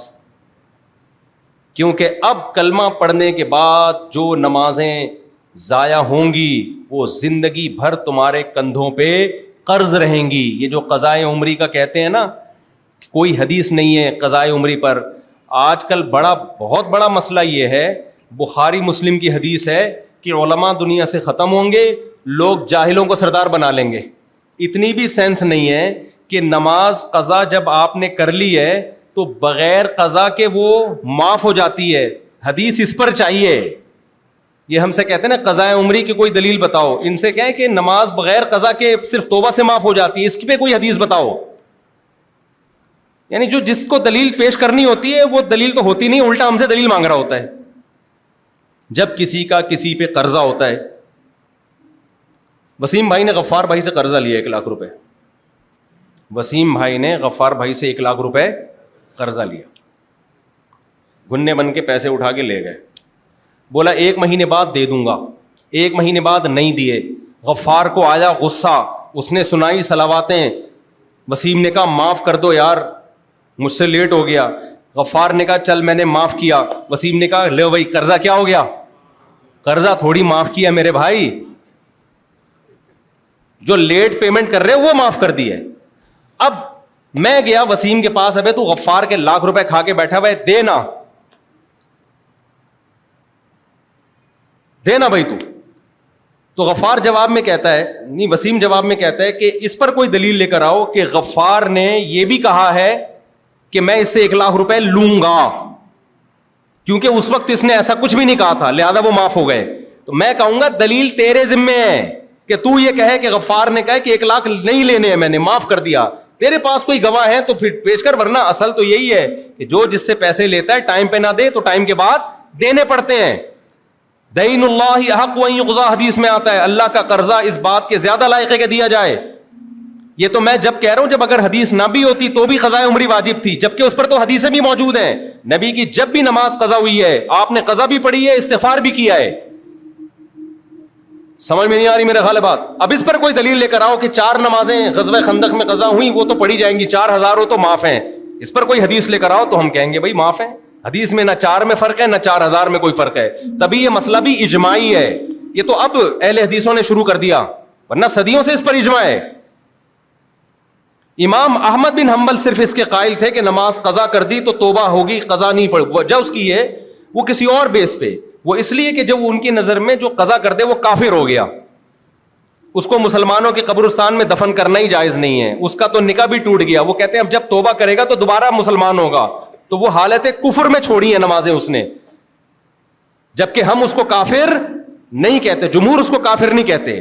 کیونکہ اب کلمہ پڑھنے کے بعد جو نمازیں ضائع ہوں گی وہ زندگی بھر تمہارے کندھوں پہ قرض رہیں گی. یہ جو قضائے عمری کا کہتے ہیں نا، کوئی حدیث نہیں ہے قضائے عمری پر. آج کل بہت بڑا مسئلہ یہ ہے، بخاری مسلم کی حدیث ہے کہ علماء دنیا سے ختم ہوں گے، لوگ جاہلوں کو سردار بنا لیں گے. اتنی بھی سینس نہیں ہے کہ نماز قضا جب آپ نے کر لی ہے تو بغیر قضا کے وہ معاف ہو جاتی ہے. حدیث اس پر چاہیے. یہ ہم سے کہتے ہیں نا قضاء عمری کی کوئی دلیل بتاؤ. ان سے کہیں کہ نماز بغیر قضا کے صرف توبہ سے معاف ہو جاتی ہے، اس پہ کوئی حدیث بتاؤ. یعنی جو جس کو دلیل پیش کرنی ہوتی ہے وہ دلیل تو ہوتی نہیں، الٹا ہم سے دلیل مانگ رہا ہوتا ہے. جب کسی کا کسی پہ قرضہ ہوتا ہے، وسیم بھائی نے غفار بھائی سے قرضہ لیا 1 لاکھ روپے. وسیم بھائی نے غفار بھائی سے 1 لاکھ روپے قرضہ لیا، گھنے بن کے پیسے اٹھا کے لے گئے. بولا 1 مہینے بعد دے دوں گا. 1 مہینے بعد نہیں دیے. غفار کو آیا غصہ، اس نے سنائی صلواتیں. وسیم نے کہا معاف کر دو یار، مجھ سے لیٹ ہو گیا. غفار نے کہا چل میں نے معاف کیا. وسیم نے کہا لو بھائی قرضہ کیا ہو گیا؟ قرضہ تھوڑی معاف کیا میرے بھائی، جو لیٹ پیمنٹ کر رہے وہ معاف کر دی ہے. اب میں گیا وسیم کے پاس، ابے تو غفار کے 1 لاکھ روپے کھا کے بیٹھا ہوا ہے، دینا بھائی تو غفار جواب میں کہتا ہے، نہیں وسیم جواب میں کہتا ہے کہ اس پر کوئی دلیل لے کر آؤ کہ غفار نے یہ بھی کہا ہے کہ میں اس سے 1 لاکھ روپے لوں گا، کیونکہ اس وقت اس نے ایسا کچھ بھی نہیں کہا تھا، لہذا وہ معاف ہو گئے. تو میں کہوں گا دلیل تیرے ذمے ہے کہ تو یہ کہے کہ غفار نے کہا کہ 1 لاکھ نہیں لینے ہیں، میں نے معاف کر دیا. تیرے پاس کوئی گواہ ہے تو پھر پیش کر، ورنہ اصل تو یہی ہے کہ جو جس سے پیسے لیتا ہے ٹائم پہ نہ دے تو ٹائم کے بعد دینے پڑتے ہیں. دین اللہ احق ان یقضی، حدیث میں آتا ہے اللہ کا قرضہ اس بات کے زیادہ لائق ہے کہ دیا جائے. یہ تو میں جب کہہ رہا ہوں، جب اگر حدیث نہ بھی ہوتی تو بھی قضاء عمری واجب تھی، جبکہ اس پر تو حدیثیں بھی موجود ہیں. نبی کی جب بھی نماز قضا ہوئی ہے آپ نے قضا بھی پڑھی ہے، استغفار بھی کیا ہے. سمجھ میں نہیں آ رہی میرے خیال بات؟ اب اس پر کوئی دلیل لے کر آؤ کہ 4 نمازیں غزوہ خندق میں قضا ہوئی، وہ تو پڑھی جائیں گی، 4000 ہو تو معاف ہیں. اس پر کوئی حدیث لے کر آؤ تو ہم کہیں گے بھائی معاف ہیں. حدیث میں نہ 4 میں فرق ہے نہ 4000 میں کوئی فرق ہے. تبھی یہ مسئلہ بھی اجماعی ہے. یہ تو اب اہل حدیثوں نے شروع کر دیا, ورنہ صدیوں سے اس پر اجماع ہے. امام احمد بن حنبل صرف اس کے قائل تھے کہ نماز قضا کر دی تو توبہ ہوگی, قضا نہیں پڑ. وجہ اس کی ہے وہ کسی اور بیس پہ, وہ اس لیے کہ جب ان کی نظر میں جو قضا کر دے وہ کافر ہو گیا, اس کو مسلمانوں کے قبرستان میں دفن کرنا ہی جائز نہیں ہے, اس کا تو نکاح بھی ٹوٹ گیا. وہ کہتے ہیں اب جب توبہ کرے گا تو دوبارہ مسلمان ہوگا. تو وہ حالت کفر میں چھوڑی ہیں نمازیں اس نے, جبکہ ہم اس کو کافر نہیں کہتے, جمہور اس کو کافر نہیں کہتے.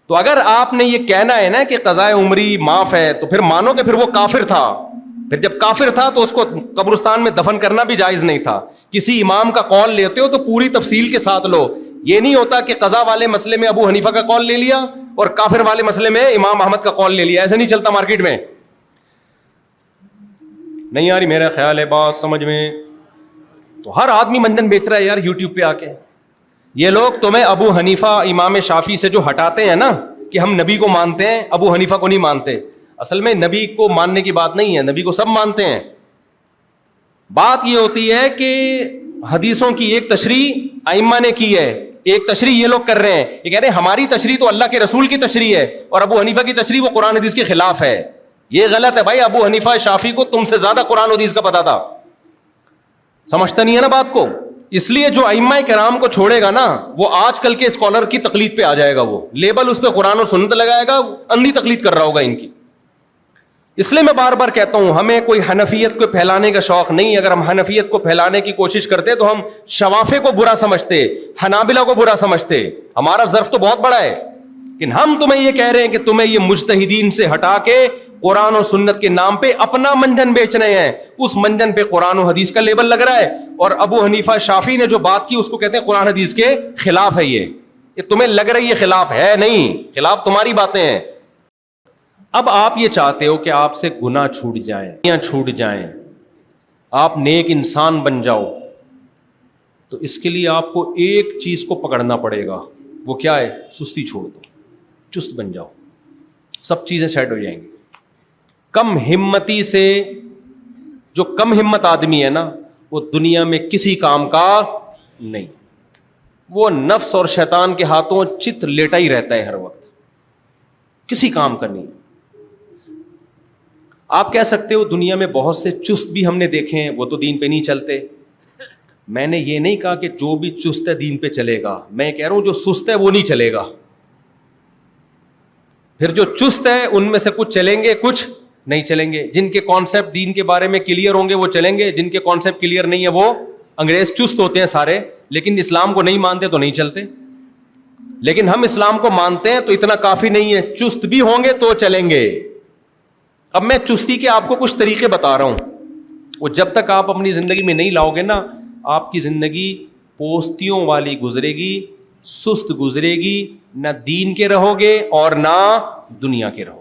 تو اگر آپ نے یہ کہنا ہے نا کہ قضاء عمری معاف ہے, تو پھر مانو کہ پھر وہ کافر تھا. پھر جب کافر تھا تو اس کو قبرستان میں دفن کرنا بھی جائز نہیں تھا. کسی امام کا قول لیتے ہو تو پوری تفصیل کے ساتھ لو. یہ نہیں ہوتا کہ قضا والے مسئلے میں ابو حنیفہ کا قول لے لیا اور کافر والے مسئلے میں امام احمد کا قول لے لیا. ایسے نہیں چلتا مارکیٹ میں. نہیں یار میرا خیال ہے بات سمجھ میں, تو ہر آدمی منجن بیچ رہا ہے یار یوٹیوب پہ آ کے. یہ لوگ تمہیں ابو حنیفہ امام شافعی سے جو ہٹاتے ہیں نا کہ ہم نبی کو مانتے ہیں, ابو حنیفہ کو نہیں مانتے, اصل میں نبی کو ماننے کی بات نہیں ہے, نبی کو سب مانتے ہیں. بات یہ ہوتی ہے کہ حدیثوں کی ایک تشریح ائمہ نے کی ہے, ایک تشریح یہ لوگ کر رہے ہیں. یہ کہہ رہے ہیں ہماری تشریح تو اللہ کے رسول کی تشریح ہے اور ابو حنیفہ کی تشریح وہ قرآن حدیث کے خلاف ہے. یہ غلط ہے بھائی. ابو حنیفہ شافعی کو تم سے زیادہ قرآن حدیث کا پتا تھا. سمجھتا نہیں ہے نا بات کو. اس لیے جو ائمہ کرام کو چھوڑے گا نا وہ آج کل کے اسکالر کی تقلید پہ آ جائے گا, وہ لیبل اس پہ قرآن و سنت لگائے گا, اندھی تقلید کر رہا ہوگا ان کی. اس لیے میں بار بار کہتا ہوں ہمیں کوئی حنفیت کو پھیلانے کا شوق نہیں. اگر ہم حنفیت کو پھیلانے کی کوشش کرتے تو ہم شوافے کو برا سمجھتے, حنابلہ کو برا سمجھتے. ہمارا ظرف تو بہت بڑا ہے, لیکن ہم تمہیں یہ کہہ رہے ہیں کہ تمہیں یہ مجتہدین سے ہٹا کے قرآن و سنت کے نام پہ اپنا منجن بیچ رہے ہیں. اس منجن پہ قرآن و حدیث کا لیبل لگ رہا ہے, اور ابو حنیفہ شافعی نے جو بات کی اس کو کہتے ہیں قرآن حدیث کے خلاف ہے. یہ تمہیں لگ رہی ہے خلاف ہے, نہیں, خلاف تمہاری باتیں ہیں. اب آپ یہ چاہتے ہو کہ آپ سے گناہ چھوٹ جائیں, آپ نیک انسان بن جاؤ, تو اس کے لیے آپ کو ایک چیز کو پکڑنا پڑے گا. وہ کیا ہے؟ سستی چھوڑ دو, چست بن جاؤ, سب چیزیں سیٹ ہو جائیں گی. کم ہمتی سے, جو کم ہمت آدمی ہے نا وہ دنیا میں کسی کام کا نہیں, وہ نفس اور شیطان کے ہاتھوں چت لیٹا ہی رہتا ہے ہر وقت, کسی کام کا نہیں. آپ کہہ سکتے ہو دنیا میں بہت سے چست بھی ہم نے دیکھے ہیں, وہ تو دین پہ نہیں چلتے. میں نے یہ نہیں کہا کہ جو بھی چست ہے دین پہ چلے گا, میں کہہ رہا ہوں جو سست ہے وہ نہیں چلے گا. پھر جو چست ہے ان میں سے کچھ چلیں گے کچھ نہیں چلیں گے. جن کے کانسیپٹ دین کے بارے میں کلیئر ہوں گے وہ چلیں گے, جن کے کانسیپٹ کلیئر نہیں ہے وہ انگریز چست ہوتے ہیں سارے, لیکن اسلام کو نہیں مانتے تو نہیں چلتے. لیکن ہم اسلام کو مانتے ہیں تو اتنا کافی نہیں ہے, چست بھی ہوں گے تو چلیں گے. اب میں چستی کے آپ کو کچھ طریقے بتا رہا ہوں, وہ جب تک آپ اپنی زندگی میں نہیں لاؤ گے نا آپ کی زندگی پوستیوں والی گزرے گی, سست گزرے گی, نہ دین کے رہو گے اور نہ دنیا کے رہو گے.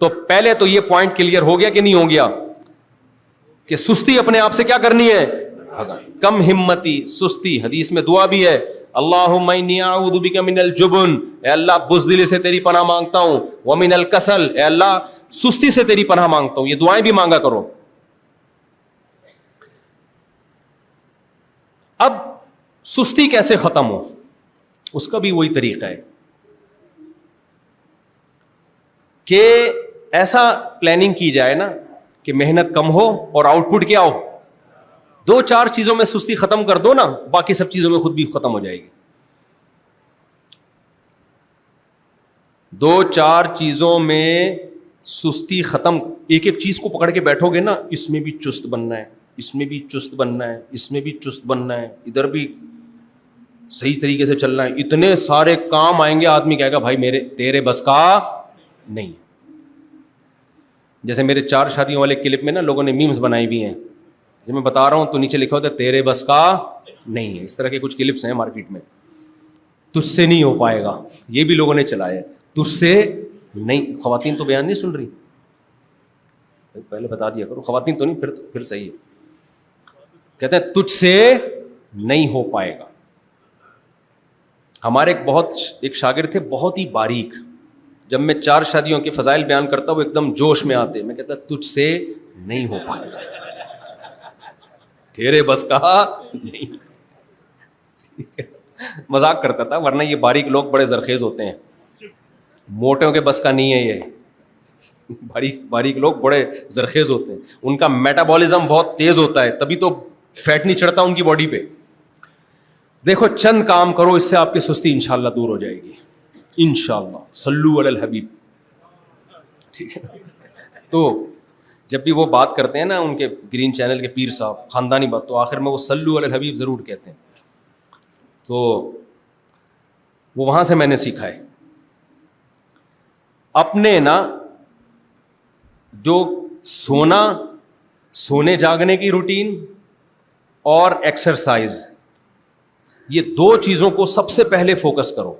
تو پہلے تو یہ پوائنٹ کلیئر ہو گیا کہ نہیں ہو گیا کہ سستی اپنے آپ سے کیا کرنی ہے, کم ہمتی, سستی. حدیث میں دعا بھی ہے, اللہم انی اعوذ بک من الجبن, اے اللہ بزدلی سے تیری پناہ مانگتا ہوں, ومن الکسل, اے اللہ سستی سے تیری پناہ مانگتا ہوں. یہ دعائیں بھی مانگا کرو. اب سستی کیسے ختم ہو, اس کا بھی وہی طریقہ ہے کہ ایسا پلاننگ کی جائے نا کہ محنت کم ہو اور آؤٹ پٹ کیا ہو. 2-4 چیزوں میں سستی ختم کر دو نا, باقی سب چیزوں میں خود بھی ختم ہو جائے گی. 2-4 چیزوں میں سستی ختم, ایک ایک چیز کو پکڑ کے بیٹھو گے نا, اس میں بھی چست بننا ہے, اس میں بھی چست بننا ہے, اس میں بھی چست بننا ہے, ادھر بھی صحیح طریقے سے چلنا ہے, اتنے سارے کام آئیں گے, آدمی کہے گا بھائی تیرے بس کا نہیں. جیسے میرے 4 شادیوں والے کلپ میں نا لوگوں نے میمز بنائی بھی ہیں, جب میں بتا رہا ہوں تو نیچے لکھا ہوتا ہے تیرے بس کا نہیں ہے. اس طرح کے کچھ کلپس ہیں مارکیٹ میں. تجھ سے نہیں ہو پائے گا, یہ بھی لوگوں نے چلایا ہے, تجھ سے نہیں. خواتین تو بیان نہیں سن رہی, پہلے بتا دیا کرو, خواتین تو نہیں, پھر صحیح ہے. کہتے ہیں تجھ سے نہیں ہو پائے گا. ہمارے ایک شاگرد تھے بہت ہی باریک, جب میں 4 شادیوں کے فضائل بیان کرتا ہوں وہ ایک دم جوش میں آتے, میں کہتا تجھ سے نہیں ہو پائے گا. تیرے بس کا نہیں. مذاق کرتا تھا, ورنہ یہ باریک لوگ بڑے زرخیز ہوتے ہیں, موٹوں کے بس کا نہیں ہے یہ. باریک لوگ بڑے زرخیز ہوتے ہیں, ان کا میٹابولزم بہت تیز ہوتا ہے, تبھی تو فیٹ نہیں چڑھتا ان کی باڈی پہ. دیکھو چند کام کرو, اس سے آپ کی سستی انشاءاللہ دور ہو جائے گی انشاءاللہ. صلو علی الحبیب. ٹھیک ہے, تو جب بھی وہ بات کرتے ہیں نا ان کے گرین چینل کے پیر صاحب, خاندانی بات, تو آخر میں وہ صلو علی الحبیب ضرور کہتے ہیں. تو وہ وہاں سے میں نے سیکھا ہے. اپنے نا جو سونے جاگنے کی روٹین اور ایکسرسائز, یہ دو چیزوں کو سب سے پہلے فوکس کرو.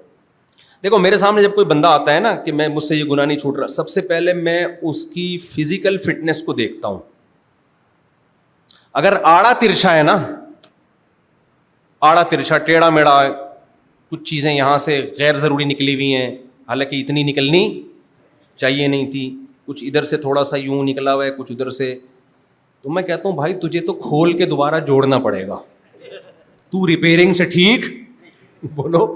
دیکھو میرے سامنے جب کوئی بندہ آتا ہے نا کہ مجھ سے یہ گناہ نہیں چھوٹ رہا, سب سے پہلے میں اس کی فزیکل فٹنس کو دیکھتا ہوں. اگر آڑا ترچھا ہے نا, آڑا ترچھا ٹیڑھا میڑا, کچھ چیزیں یہاں سے غیر ضروری نکلی ہوئی ہیں, حالانکہ اتنی نکلنی چاہیے نہیں تھی, کچھ ادھر سے تھوڑا سا یوں نکلا ہوا ہے, کچھ ادھر سے, تو میں کہتا ہوں بھائی تجھے تو کھول کے دوبارہ جوڑنا پڑے گا, تو ریپیئرنگ سے ٹھیک بولو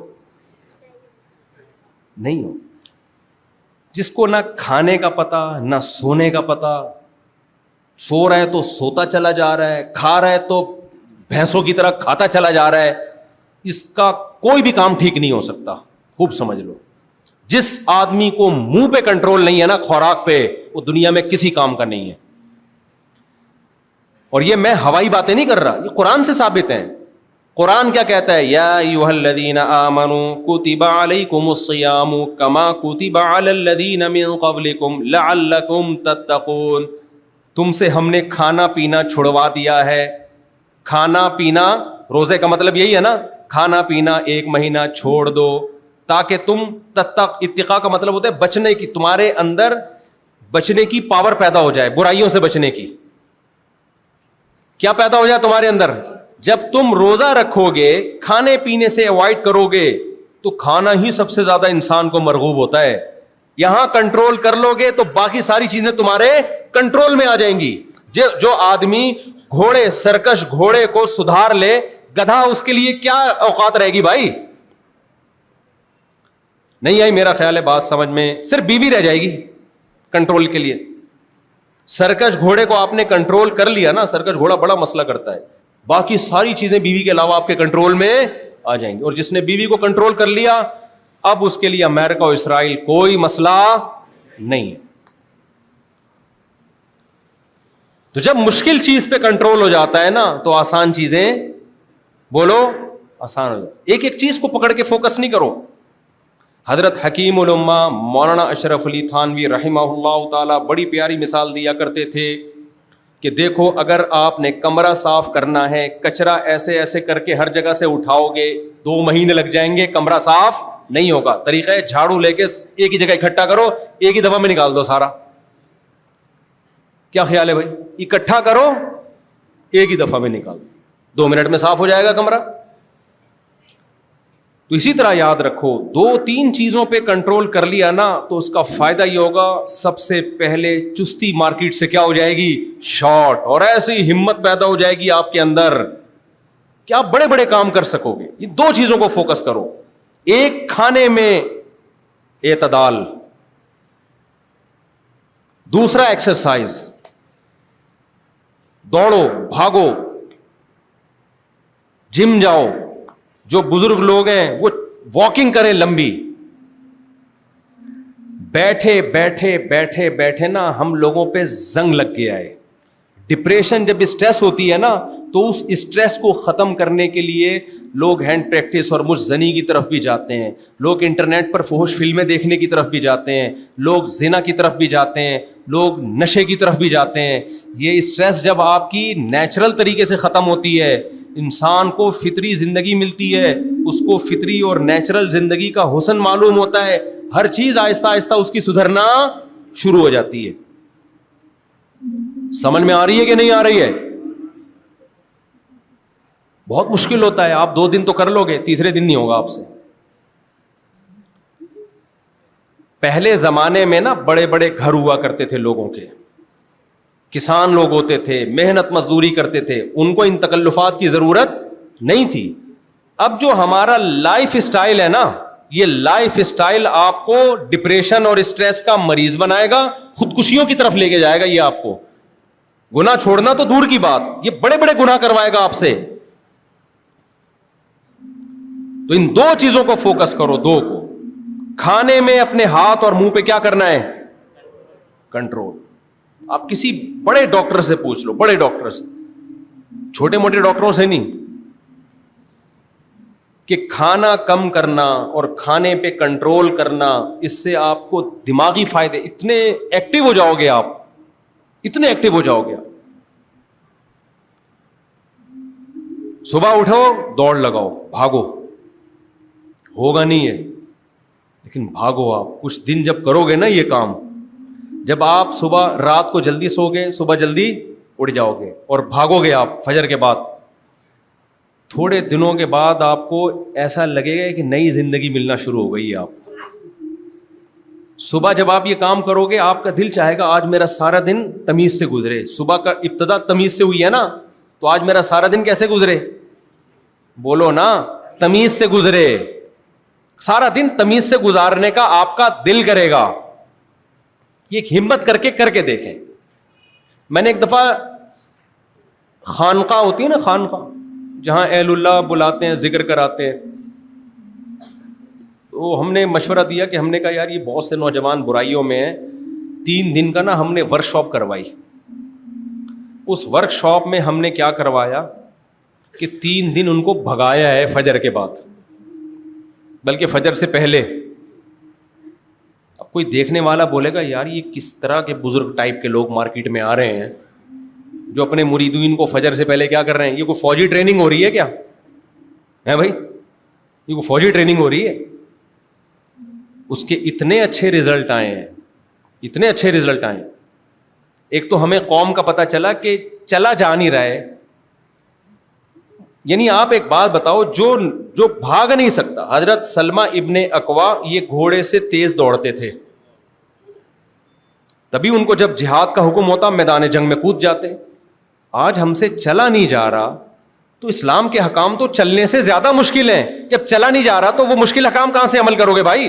نہیں ہو. جس کو نہ کھانے کا پتا نہ سونے کا پتا, سو رہا ہے تو سوتا چلا جا رہا ہے, کھا رہا ہے تو بھینسوں کی طرح کھاتا چلا جا رہا ہے, اس کا کوئی بھی کام ٹھیک نہیں ہو سکتا. خوب سمجھ لو, جس آدمی کو منہ پہ کنٹرول نہیں ہے نا, خوراک پہ, وہ دنیا میں کسی کام کا نہیں ہے. اور یہ میں ہوائی باتیں نہیں کر رہا, یہ قرآن سے ثابت ہیں. قرآن کیا کہتا ہے, یا ایھا الذین آمنوا کتب علیکم الصیام کما کتب علی الذین من قبلکم لعلکم تتقون. تم سے ہم نے کھانا پینا چھڑوا دیا ہے. کھانا پینا, روزے کا مطلب یہی ہے نا, کھانا پینا 1 مہینہ چھوڑ دو تاکہ تم اتقاء کا مطلب ہوتا ہے بچنے کی, تمہارے اندر بچنے کی پاور پیدا ہو جائے, برائیوں سے بچنے کی. کیا پیدا ہو جائے تمہارے اندر؟ جب تم روزہ رکھو گے, کھانے پینے سے اوائڈ کرو گے, تو کھانا ہی سب سے زیادہ انسان کو مرغوب ہوتا ہے. یہاں کنٹرول کر لو گے تو باقی ساری چیزیں تمہارے کنٹرول میں آ جائیں گی. جو آدمی گھوڑے, سرکش گھوڑے کو سدھار لے, گدھا اس کے لیے کیا اوقات رہے گی بھائی؟ نہیں آئی میرا خیال ہے بات سمجھ میں, صرف بیوی رہ جائے گی کنٹرول کے لیے. سرکش گھوڑے کو آپ نے کنٹرول کر لیا نا, سرکش گھوڑا بڑا مسئلہ کرتا ہے, باقی ساری چیزیں بیوی کے علاوہ آپ کے کنٹرول میں آ جائیں گی. اور جس نے بیوی کو کنٹرول کر لیا, اب اس کے لیے امریکہ اور اسرائیل کوئی مسئلہ نہیں ہے. تو جب مشکل چیز پہ کنٹرول ہو جاتا ہے نا, تو آسان چیزیں بولو آسان ہو جاتی. ایک ایک چیز کو پکڑ کے فوکس نہیں کرو. حضرت حکیم الامہ مولانا اشرف علی تھانوی رحمہ اللہ تعالی بڑی پیاری مثال دیا کرتے تھے کہ دیکھو اگر آپ نے کمرہ صاف کرنا ہے, کچرا ایسے ایسے کر کے ہر جگہ سے اٹھاؤ گے, 2 مہینے لگ جائیں گے, کمرہ صاف نہیں ہوگا. طریقہ ہے جھاڑو لے کے ایک ہی جگہ اکٹھا کرو, ایک ہی دفعہ میں نکال دو سارا. کیا خیال ہے بھائی؟ اکٹھا کرو, ایک ہی دفعہ میں نکال دو, 2 منٹ میں صاف ہو جائے گا کمرہ. تو اسی طرح یاد رکھو, 2-3 چیزوں پہ کنٹرول کر لیا نا, تو اس کا فائدہ یہ ہوگا, سب سے پہلے چستی مارکیٹ سے کیا ہو جائے گی؟ شارٹ. اور ایسی ہمت پیدا ہو جائے گی آپ کے اندر کہ آپ بڑے بڑے کام کر سکو گے. یہ 2 چیزوں کو فوکس کرو. ایک, کھانے میں اعتدال, دوسرا ایکسرسائز, دوڑو بھاگو, جم جاؤ. جو بزرگ لوگ ہیں وہ واکنگ کریں لمبی. بیٹھے بیٹھے بیٹھے بیٹھے نا ہم لوگوں پہ زنگ لگ گیا ہے. ڈپریشن جب اسٹریس ہوتی ہے نا, تو اس اسٹریس کو ختم کرنے کے لیے لوگ ہینڈ پریکٹس اور مجھ زنی کی طرف بھی جاتے ہیں, لوگ انٹرنیٹ پر فحش فلمیں دیکھنے کی طرف بھی جاتے ہیں, لوگ زنا کی طرف بھی جاتے ہیں, لوگ نشے کی طرف بھی جاتے ہیں. یہ اسٹریس جب آپ کی نیچرل طریقے سے ختم ہوتی ہے, انسان کو فطری زندگی ملتی ہے, اس کو فطری اور نیچرل زندگی کا حسن معلوم ہوتا ہے, ہر چیز آہستہ آہستہ اس کی سدھرنا شروع ہو جاتی ہے. سمجھ میں آ رہی ہے کہ نہیں آ رہی ہے؟ بہت مشکل ہوتا ہے. آپ 2 دن تو کر لو گے, تیسرے دن نہیں ہوگا آپ سے. پہلے زمانے میں نا بڑے بڑے گھر ہوا کرتے تھے لوگوں کے, کسان لوگ ہوتے تھے, محنت مزدوری کرتے تھے, ان کو ان تکلفات کی ضرورت نہیں تھی. اب جو ہمارا لائف اسٹائل ہے نا, یہ لائف اسٹائل آپ کو ڈپریشن اور اسٹریس کا مریض بنائے گا, خودکشیوں کی طرف لے کے جائے گا. یہ آپ کو گناہ چھوڑنا تو دور کی بات, یہ بڑے بڑے گناہ کروائے گا آپ سے. تو ان دو چیزوں کو فوکس کرو, دو کو. کھانے میں اپنے ہاتھ اور منہ پہ کیا کرنا ہے؟ کنٹرول. آپ کسی بڑے ڈاکٹر سے پوچھ لو, بڑے ڈاکٹر سے, چھوٹے موٹے ڈاکٹروں سے نہیں, کہ کھانا کم کرنا اور کھانے پہ کنٹرول کرنا, اس سے آپ کو دماغی فائدے, اتنے ایکٹیو ہو جاؤ گے آپ, اتنے ایکٹیو ہو جاؤ گے آپ. صبح اٹھو, دوڑ لگاؤ, بھاگو, ہوگا نہیں ہے لیکن بھاگو. آپ کچھ دن جب کرو گے نا یہ کام, جب آپ صبح رات کو جلدی سو گے, صبح جلدی اٹھ جاؤ گے اور بھاگو گے آپ فجر کے بعد, تھوڑے دنوں کے بعد آپ کو ایسا لگے گا کہ نئی زندگی ملنا شروع ہو گئی ہے آپ کو. صبح جب آپ یہ کام کرو گے, آپ کا دل چاہے گا آج میرا سارا دن تمیز سے گزرے. صبح کا ابتدا تمیز سے ہوئی ہے نا, تو آج میرا سارا دن کیسے گزرے؟ بولو نا, تمیز سے گزرے. سارا دن تمیز سے گزارنے کا آپ کا دل کرے گا. یہ ایک ہمت کر کے دیکھیں. میں نے ایک دفعہ, خانقاہ ہوتی ہے نا, خانقاہ جہاں اہل اللہ بلاتے ہیں, ذکر کراتے ہیں, تو ہم نے مشورہ دیا کہ ہم نے کہا یار یہ بہت سے نوجوان برائیوں میں ہیں, 3 دن کا نا ہم نے ورک شاپ کروائی. اس ورک شاپ میں ہم نے کیا کروایا کہ 3 دن ان کو بھگایا ہے فجر کے بعد, بلکہ فجر سے پہلے. اب کوئی دیکھنے والا بولے گا یار یہ کس طرح کے بزرگ ٹائپ کے لوگ مارکیٹ میں آ رہے ہیں جو اپنے مریدین کو فجر سے پہلے کیا کر رہے ہیں؟ یہ کوئی فوجی ٹریننگ ہو رہی ہے کیا ہے بھائی؟ یہ کوئی فوجی ٹریننگ ہو رہی ہے؟ اس کے اتنے اچھے رزلٹ آئے ہیں, اتنے اچھے رزلٹ آئے ہیں. ایک تو ہمیں قوم کا پتہ چلا کہ چلا جا نہیں رہا ہے. یعنی آپ ایک بات بتاؤ, جو بھاگ نہیں سکتا, حضرت سلمہ ابن اکوا یہ گھوڑے سے تیز دوڑتے تھے, تبھی ان کو جب جہاد کا حکم ہوتا میدان جنگ میں کود جاتے. آج ہم سے چلا نہیں جا رہا, تو اسلام کے حکام تو چلنے سے زیادہ مشکل ہیں. جب چلا نہیں جا رہا تو وہ مشکل حکام کہاں سے عمل کرو گے بھائی؟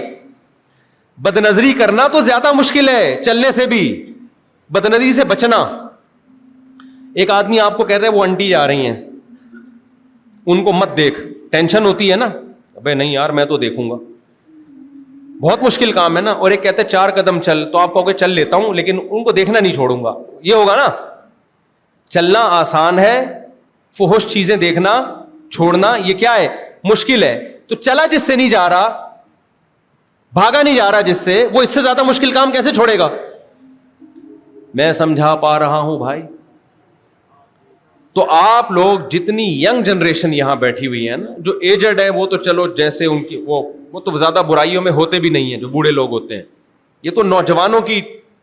بد نظری کرنا تو زیادہ مشکل ہے چلنے سے بھی, بد نظری سے بچنا. ایک آدمی آپ کو کہہ رہا ہے وہ آنٹی جا رہی ہیں, ان کو مت دیکھ, ٹینشن ہوتی ہے نا, ابے نہیں یار میں تو دیکھوں گا, بہت مشکل کام ہے نا. اور ایک کہتے ہیں 4 قدم چل, تو آپ کہو گے چل لیتا ہوں لیکن ان کو دیکھنا نہیں چھوڑوں گا, یہ ہوگا نا. چلنا آسان ہے, فحش چیزیں دیکھنا چھوڑنا یہ کیا ہے؟ مشکل ہے. تو چلا جس سے نہیں جا رہا, بھاگا نہیں جا رہا جس سے, وہ اس سے زیادہ مشکل کام کیسے چھوڑے گا؟ میں سمجھا پا رہا ہوں بھائی. تو آپ لوگ جتنی ینگ جنریشن یہاں بیٹھی ہوئی ہے نا, جو ایجڈ ہے وہ تو چلو جیسے ان کی وہ تو زیادہ برائیوں میں ہوتے بھی نہیں ہیں, جو بوڑھے لوگ ہوتے ہیں. یہ تو نوجوانوں کی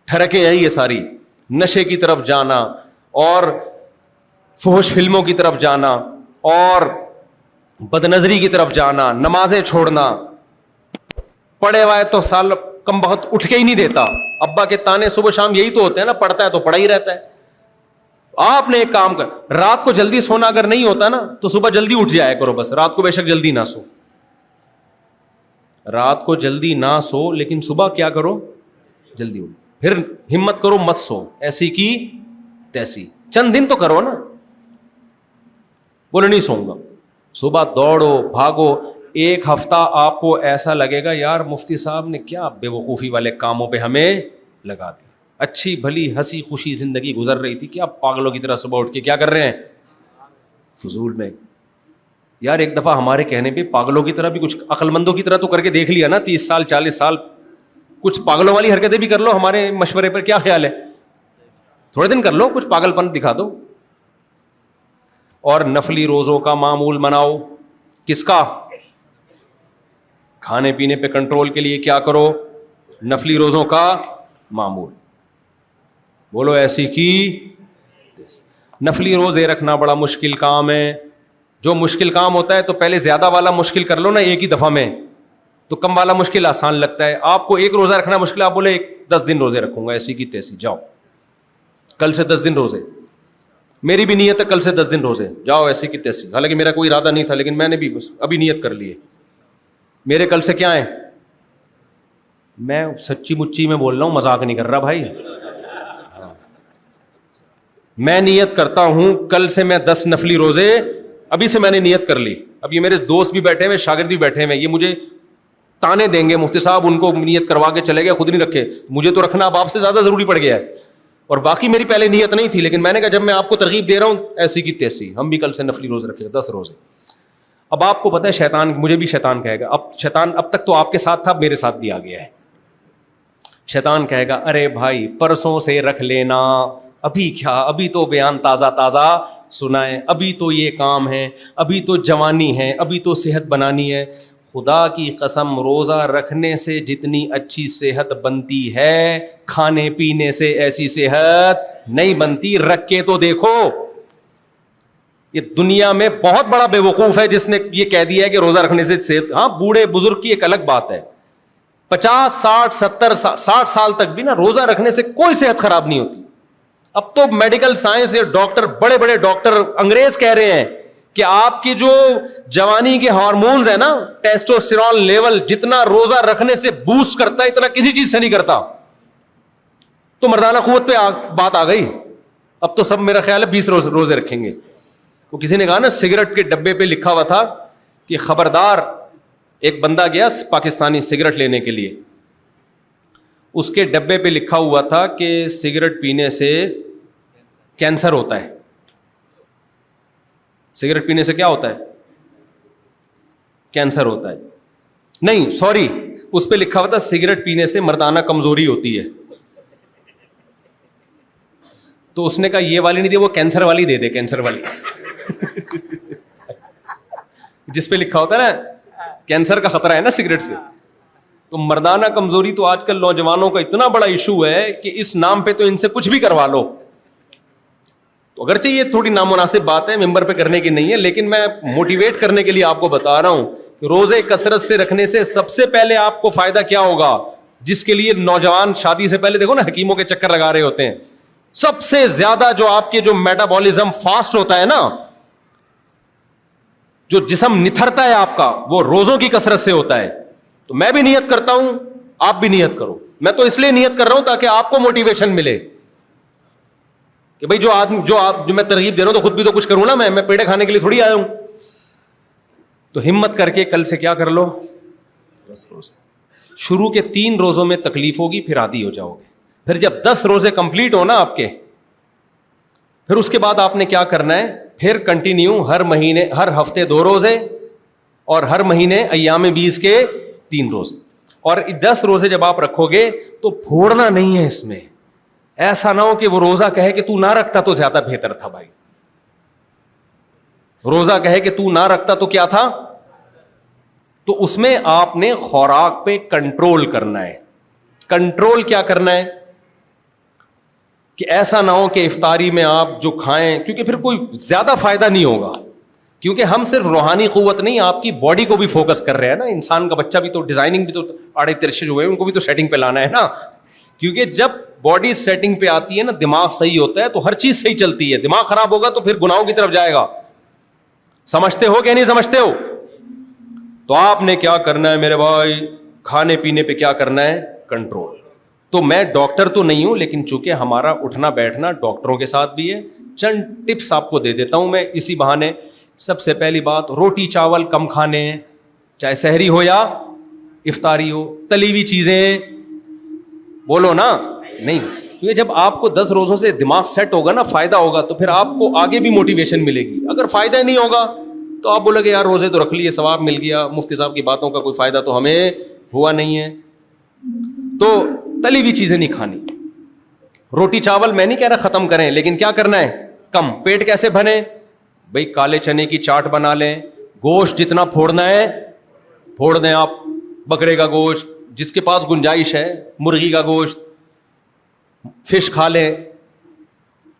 ٹھڑکیں ہیں یہ ساری, نشے کی طرف جانا اور فحش فلموں کی طرف جانا اور بد نظری کی طرف جانا, نمازیں چھوڑنا. پڑھے ہوئے تو سال کم بہت اٹھ کے ہی نہیں دیتا, ابا کے تانے صبح شام یہی تو ہوتے ہیں نا, پڑھتا ہے تو پڑھا ہی رہتا ہے. آپ نے ایک کام کر, رات کو جلدی سونا اگر نہیں ہوتا نا تو صبح جلدی اٹھ جایا کرو بس. رات کو بے شک جلدی نہ سو, رات کو جلدی نہ سو, لیکن صبح کیا کرو؟ جلدی اٹھو. پھر ہمت کرو مت سو, ایسی کی تیسی, چند دن تو کرو نا. بولے نہیں سوؤں گا, صبح دوڑو بھاگو. 1 ہفتہ آپ کو ایسا لگے گا یار مفتی صاحب نے کیا بے وقوفی والے کاموں پہ ہمیں لگا دیا, اچھی بھلی ہنسی خوشی زندگی گزر رہی تھی, کیا پاگلوں کی طرح صبح اٹھ کے کیا کر رہے ہیں فضول میں. یار ایک دفعہ ہمارے کہنے پہ پاگلوں کی طرح بھی کچھ عقل مندوں کی طرح تو کر کے دیکھ لیا نا, 30 سال 40 سال کچھ پاگلوں والی حرکتیں بھی کر لو ہمارے مشورے پر, کیا خیال ہے؟ تھوڑے دن کر لو, کچھ پاگل پن دکھا دو. اور نفلی روزوں کا معمول بناؤ. کس کا؟ کھانے پینے پہ کنٹرول کے لیے کیا کرو؟ نفلی روزوں کا معمول. بولو ایسی کی. نفلی روزے رکھنا بڑا مشکل کام ہے. جو مشکل کام ہوتا ہے تو پہلے زیادہ والا مشکل کر لو نا ایک ہی دفعہ میں, تو کم والا مشکل آسان لگتا ہے. آپ کو 1 روزہ رکھنا مشکل, آپ بولے 10 دن روزے رکھوں گا, ایسی کی تیسی جاؤ. کل سے 10 دن روزے. میری بھی نیت ہے کل سے 10 دن روزے, جاؤ ایسی کی تیسی. حالانکہ میرا کوئی ارادہ نہیں تھا, لیکن میں نے بھی بس ابھی نیت کر لی ہے. میرے کل سے کیا ہے, میں سچی مچی میں بول رہا ہوں, مذاق نہیں کر رہا بھائی. میں نیت کرتا ہوں کل سے میں 10 نفلی روزے, ابھی سے میں نے نیت کر لی. اب یہ میرے دوست بھی بیٹھے ہوئے, شاگرد بھی بیٹھے ہوئے, یہ مجھے تانے دیں گے, مفتی صاحب ان کو نیت کروا کے چلے گئے, خود نہیں رکھے. مجھے تو رکھنا اب آپ سے زیادہ ضروری پڑ گیا ہے. اور باقی میری پہلے نیت نہیں تھی, لیکن میں نے کہا جب میں آپ کو ترغیب دے رہا ہوں ایسی کی تیسی, ہم بھی کل سے نفلی روزے رکھے 10 روزے. اب آپ کو پتہ ہے شیطان, مجھے بھی شیطان کہے گا, اب شیطان اب تک تو آپ کے ساتھ تھا, اب میرے ساتھ بھی آ گیا ہے. شیطان کہے گا ارے بھائی پرسوں سے رکھ لینا, ابھی کیا, ابھی تو بیان تازہ تازہ سنائے, ابھی تو یہ کام ہے, ابھی تو جوانی ہے, ابھی تو صحت بنانی ہے. خدا کی قسم روزہ رکھنے سے جتنی اچھی صحت بنتی ہے, کھانے پینے سے ایسی صحت نہیں بنتی. رکھ کے تو دیکھو. یہ دنیا میں بہت بڑا بے وقوف ہے جس نے یہ کہہ دیا ہے کہ روزہ رکھنے سے صحت, ہاں بوڑھے بزرگ کی ایک الگ بات ہے, 50 60 70 60 سال تک بھی نا روزہ رکھنے سے کوئی صحت خراب نہیں ہوتی. اب تو میڈیکل سائنس یا ڈاکٹر, بڑے بڑے ڈاکٹر انگریز کہہ رہے ہیں کہ آپ کی جو جوانی کے ہارمونز ہیں نا, ٹیسٹوسٹیرون لیول جتنا روزہ رکھنے سے بوسٹ کرتا ہے اتنا کسی چیز سے نہیں کرتا. تو مردانہ قوت پہ بات آ گئی. اب تو سب میرا خیال ہے 20 روزے رکھیں گے. وہ کسی نے کہا نا سگریٹ کے ڈبے پہ لکھا ہوا تھا کہ خبردار, ایک بندہ گیا پاکستانی سگریٹ لینے کے لیے, اس کے ڈبے پہ لکھا ہوا تھا کہ سگریٹ پینے سے کینسر ہوتا ہے. سگریٹ پینے سے کیا ہوتا ہے, کینسر ہوتا ہے. نہیں سوری, اس پہ لکھا ہوا تھا سگریٹ پینے سے مردانہ کمزوری ہوتی ہے. تو اس نے کہا یہ والی نہیں دے, وہ کینسر والی دے دے, کینسر والی جس پہ لکھا ہوتا ہے نا کینسر کا خطرہ ہے نا سگریٹ سے. تو مردانہ کمزوری تو آج کل نوجوانوں کا اتنا بڑا ایشو ہے کہ اس نام پہ تو ان سے کچھ بھی کروا لو. تو اگرچہ یہ تھوڑی نامناسب بات ہے, ممبر پہ کرنے کی نہیں ہے, لیکن میں موٹیویٹ کرنے کے لیے آپ کو بتا رہا ہوں کہ روزے کثرت سے رکھنے سے سب سے پہلے آپ کو فائدہ کیا ہوگا, جس کے لیے نوجوان شادی سے پہلے دیکھو نا حکیموں کے چکر لگا رہے ہوتے ہیں. سب سے زیادہ جو آپ کے جو میٹابولزم فاسٹ ہوتا ہے نا, جو جسم نتھرتا ہے آپ کا, وہ روزوں کی کثرت سے ہوتا ہے. تو میں بھی نیت کرتا ہوں, آپ بھی نیت کرو. میں تو اس لیے نیت کر رہا ہوں تاکہ آپ کو موٹیویشن ملے کہ بھائی جو میں ترغیب دے رہا ہوں تو خود بھی تو کچھ کروں نا, میں پیڑے کھانے کے لیے تھوڑی آیا ہوں. تو ہمت کر کے کل سے کیا کر لو, 10 روزے. شروع کے 3 روزوں میں تکلیف ہوگی, پھر عادی ہو جاؤ گے. پھر جب 10 روزے کمپلیٹ ہو نا آپ کے, پھر اس کے بعد آپ نے کیا کرنا ہے, پھر کنٹینیو ہر مہینے, ہر ہفتے 2 روزے, اور ہر مہینے ایام 20 کے 3 روزے. اور 10 روزے جب آپ رکھو گے تو پھوڑنا نہیں ہے اس میں. ایسا نہ ہو کہ وہ روزہ کہے کہ تو نہ رکھتا تو زیادہ بہتر تھا بھائی. روزہ کہے کہ تو نہ رکھتا تو کیا تھا. تو اس میں آپ نے خوراک پہ کنٹرول کرنا ہے. کنٹرول کیا کرنا ہے کہ ایسا نہ ہو کہ افطاری میں آپ جو کھائیں, کیونکہ پھر کوئی زیادہ فائدہ نہیں ہوگا, کیونکہ ہم صرف روحانی قوت نہیں آپ کی باڈی کو بھی فوکس کر رہے ہیں نا. انسان کا بچہ بھی تو ڈیزائننگ بھی تو آڑے ترشے جو ہوئے ان کو بھی تو سیٹنگ پہ لانا ہے نا. کیونکہ جب باڈی سیٹنگ پہ آتی ہے نا, دماغ صحیح ہوتا ہے تو ہر چیز صحیح چلتی ہے. دماغ خراب ہوگا تو پھر گناہوں کی طرف جائے گا. سمجھتے ہو کہ نہیں سمجھتے ہو؟ تو آپ نے کیا کرنا ہے میرے بھائی, کھانے پینے پہ کیا کرنا ہے, کنٹرول. تو میں ڈاکٹر تو نہیں ہوں, لیکن چونکہ ہمارا اٹھنا بیٹھنا ڈاکٹروں کے ساتھ بھی ہے, چند ٹپس آپ کو دے دیتا ہوں میں اسی بہانے. سب سے پہلی بات, روٹی چاول کم کھانے ہیں, چاہے سحری ہو یا افطاری ہو. تلی ہوئی چیزیں بولو نا نہیں, کیونکہ جب آپ کو 10 روزوں سے دماغ سیٹ ہوگا نا, فائدہ ہوگا, تو پھر آپ کو آگے بھی موٹیویشن ملے گی. اگر فائدہ نہیں ہوگا تو آپ بولے گے یار روزے تو رکھ لیے, ثواب مل گیا, مفتی صاحب کی باتوں کا کوئی فائدہ تو ہمیں ہوا نہیں ہے. تو تلی ہوئی چیزیں نہیں کھانی. روٹی چاول میں نہیں کہہ رہا ختم کریں, لیکن کیا کرنا ہے, کم. پیٹ کیسے بھرے بھائی, کالے چنے کی چاٹ بنا لیں. گوشت جتنا پھوڑنا ہے پھوڑ دیں آپ, بکرے کا گوشت, جس کے پاس گنجائش ہے, مرغی کا گوشت, فش کھا لیں.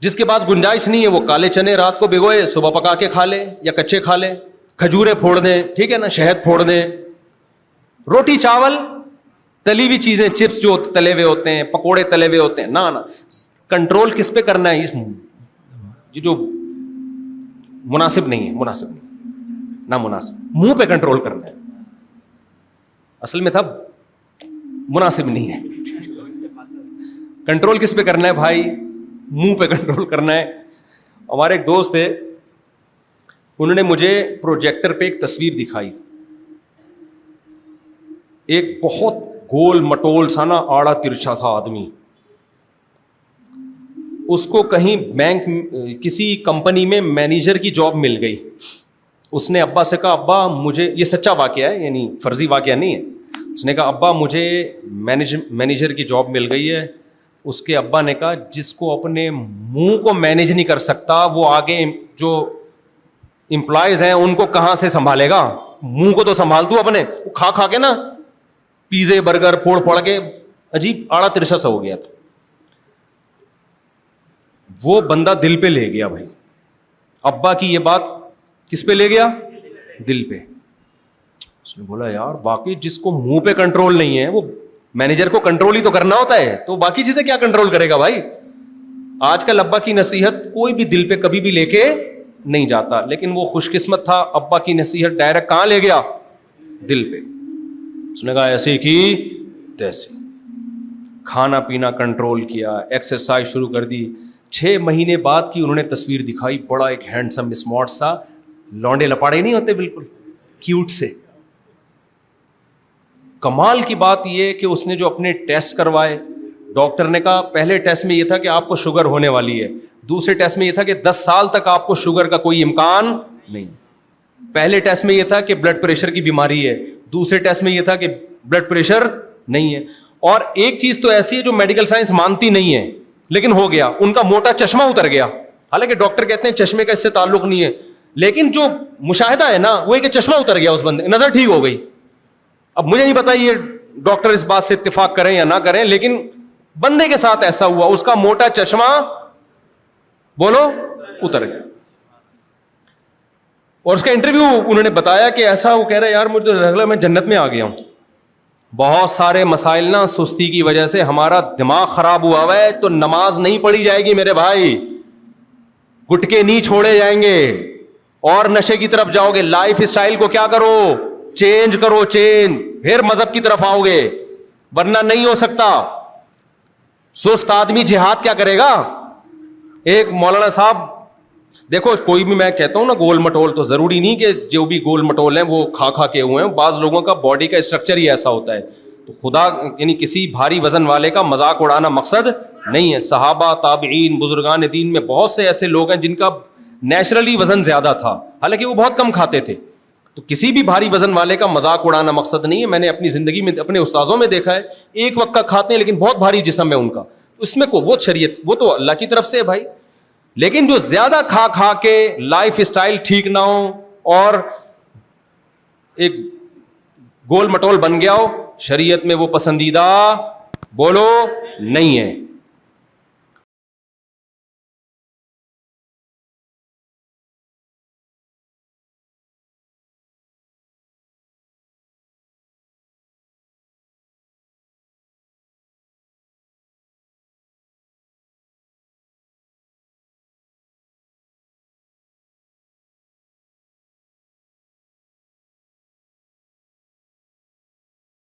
جس کے پاس گنجائش نہیں ہے وہ کالے چنے رات کو بھگوئے, صبح پکا کے کھا لے یا کچے کھا لے. کھجورے پھوڑ دیں, ٹھیک ہے نا, شہد پھوڑ دیں. روٹی چاول, تلی ہوئی چیزیں, چپس جو تلے ہوئے ہوتے ہیں, پکوڑے تلے ہوئے ہوتے ہیں, نہ کنٹرول کس پہ کرنا ہے؟ اس یہ جو مناسب نہیں ہے، مناسب نہیں، نامناسب، منہ پہ کنٹرول کرنا ہے. اصل میں تھا مناسب نہیں ہے. کنٹرول کس پہ کرنا ہے بھائی؟ منہ پہ کنٹرول کرنا ہے. ہمارے ایک دوست تھے، انہوں نے مجھے پروجیکٹر پہ ایک تصویر دکھائی، ایک بہت گول مٹول سا نا آڑا ترچھا تھا آدمی. اس کو کہیں بینک کسی کمپنی میں مینیجر کی جاب مل گئی. اس نے ابا سے کہا ابا مجھے، یہ سچا واقعہ ہے یعنی فرضی واقعہ نہیں ہے، اس نے کہا ابا مجھے مینیجر کی جاب مل گئی ہے. اس کے ابا نے کہا جس کو اپنے منہ کو مینیج نہیں کر سکتا وہ آگے جو امپلائیز ہیں ان کو کہاں سے سنبھالے گا؟ منہ کو تو سنبھال تو اپنے. کھا کھا کے نا پیزے برگر پھوڑ پھوڑ کے عجیب آڑا ترچھا سا ہو گیا تھا. وہ بندہ دل پہ لے گیا بھائی. ابا کی یہ بات کس پہ لے گیا؟ دل پہ. اس نے بولا یار واقعی جس کو منہ پہ کنٹرول نہیں ہے وہ مینیجر کو کنٹرول ہی تو کرنا ہوتا ہے، تو باقی چیزیں کیا کنٹرول کرے گا بھائی؟ آج کل ابا کی نصیحت کوئی بھی دل پہ کبھی بھی لے کے نہیں جاتا، لیکن وہ خوش قسمت تھا، ابا کی نصیحت ڈائریکٹ کہاں لے گیا؟ دل پہ. اس نے کہا ایسے کی تیسے، کھانا پینا کنٹرول کیا، ایکسرسائز شروع کر دی. 6 مہینے بعد کی انہوں نے تصویر دکھائی، بڑا ایک ہینڈسم اسمارٹ سا، لونڈے لپاڑے نہیں ہوتے بالکل کیوٹ سے. کمال کی بات یہ کہ اس نے جو اپنے ٹیسٹ کروائے، ڈاکٹر نے کہا پہلے ٹیسٹ میں یہ تھا کہ آپ کو شوگر ہونے والی ہے، دوسرے ٹیسٹ میں یہ تھا کہ 10 سال تک آپ کو شوگر کا کوئی امکان نہیں. پہلے ٹیسٹ میں یہ تھا کہ بلڈ پریشر کی بیماری ہے، دوسرے ٹیسٹ میں یہ تھا کہ بلڈ پریشر نہیں ہے. اور ایک چیز تو ایسی ہے جو میڈیکل سائنس مانتی نہیں ہے لیکن ہو گیا، ان کا موٹا چشمہ اتر گیا. حالانکہ ڈاکٹر کہتے ہیں چشمے کا اس سے تعلق نہیں ہے، لیکن جو مشاہدہ ہے نا وہ ہے کہ چشمہ اتر گیا، اس بندے نظر ٹھیک ہو گئی. اب مجھے نہیں پتا یہ ڈاکٹر اس بات سے اتفاق کریں یا نہ کریں، لیکن بندے کے ساتھ ایسا ہوا، اس کا موٹا چشمہ بولو اتر گیا. اور اس کا انٹرویو انہوں نے بتایا کہ ایسا، وہ کہہ رہا ہے یار مجھے تو لگا میں جنت میں آ گیا ہوں. بہت سارے مسائل نا سستی کی وجہ سے ہمارا دماغ خراب ہوا ہوا ہے، تو نماز نہیں پڑھی جائے گی میرے بھائی، گٹکے نہیں چھوڑے جائیں گے اور نشے کی طرف جاؤ گے. لائف اسٹائل کو کیا کرو؟ چینج کرو، چینج، پھر مذہب کی طرف آؤ گے، ورنہ نہیں ہو سکتا. سست آدمی جہاد کیا کرے گا؟ ایک مولانا صاحب، دیکھو کوئی بھی میں کہتا ہوں نا گول مٹول، تو ضروری نہیں کہ جو بھی گول مٹول ہیں وہ کھا کھا کے ہوئے ہیں. بعض لوگوں کا باڈی کا اسٹرکچر ہی ایسا ہوتا ہے. تو خدا یعنی کسی بھاری وزن والے کا مذاق اڑانا مقصد نہیں ہے. صحابہ، تابعین، بزرگان دین میں بہت سے ایسے لوگ ہیں جن کا نیچرلی وزن زیادہ تھا، حالانکہ وہ بہت کم کھاتے تھے. تو کسی بھی بھاری وزن والے کا مذاق اڑانا مقصد نہیں ہے. میں نے اپنی زندگی میں اپنے استاذوں میں دیکھا ہے، ایک وقت کا کھاتے ہیں لیکن بہت بھاری جسم ہے ان کا. اس میں کو وہ شریعت، وہ تو اللہ کی طرف سے ہے بھائی. لیکن جو زیادہ کھا کھا کے لائف اسٹائل ٹھیک نہ ہو اور ایک گول مٹول بن گیا ہو، شریعت میں وہ پسندیدہ بولو نہیں ہے.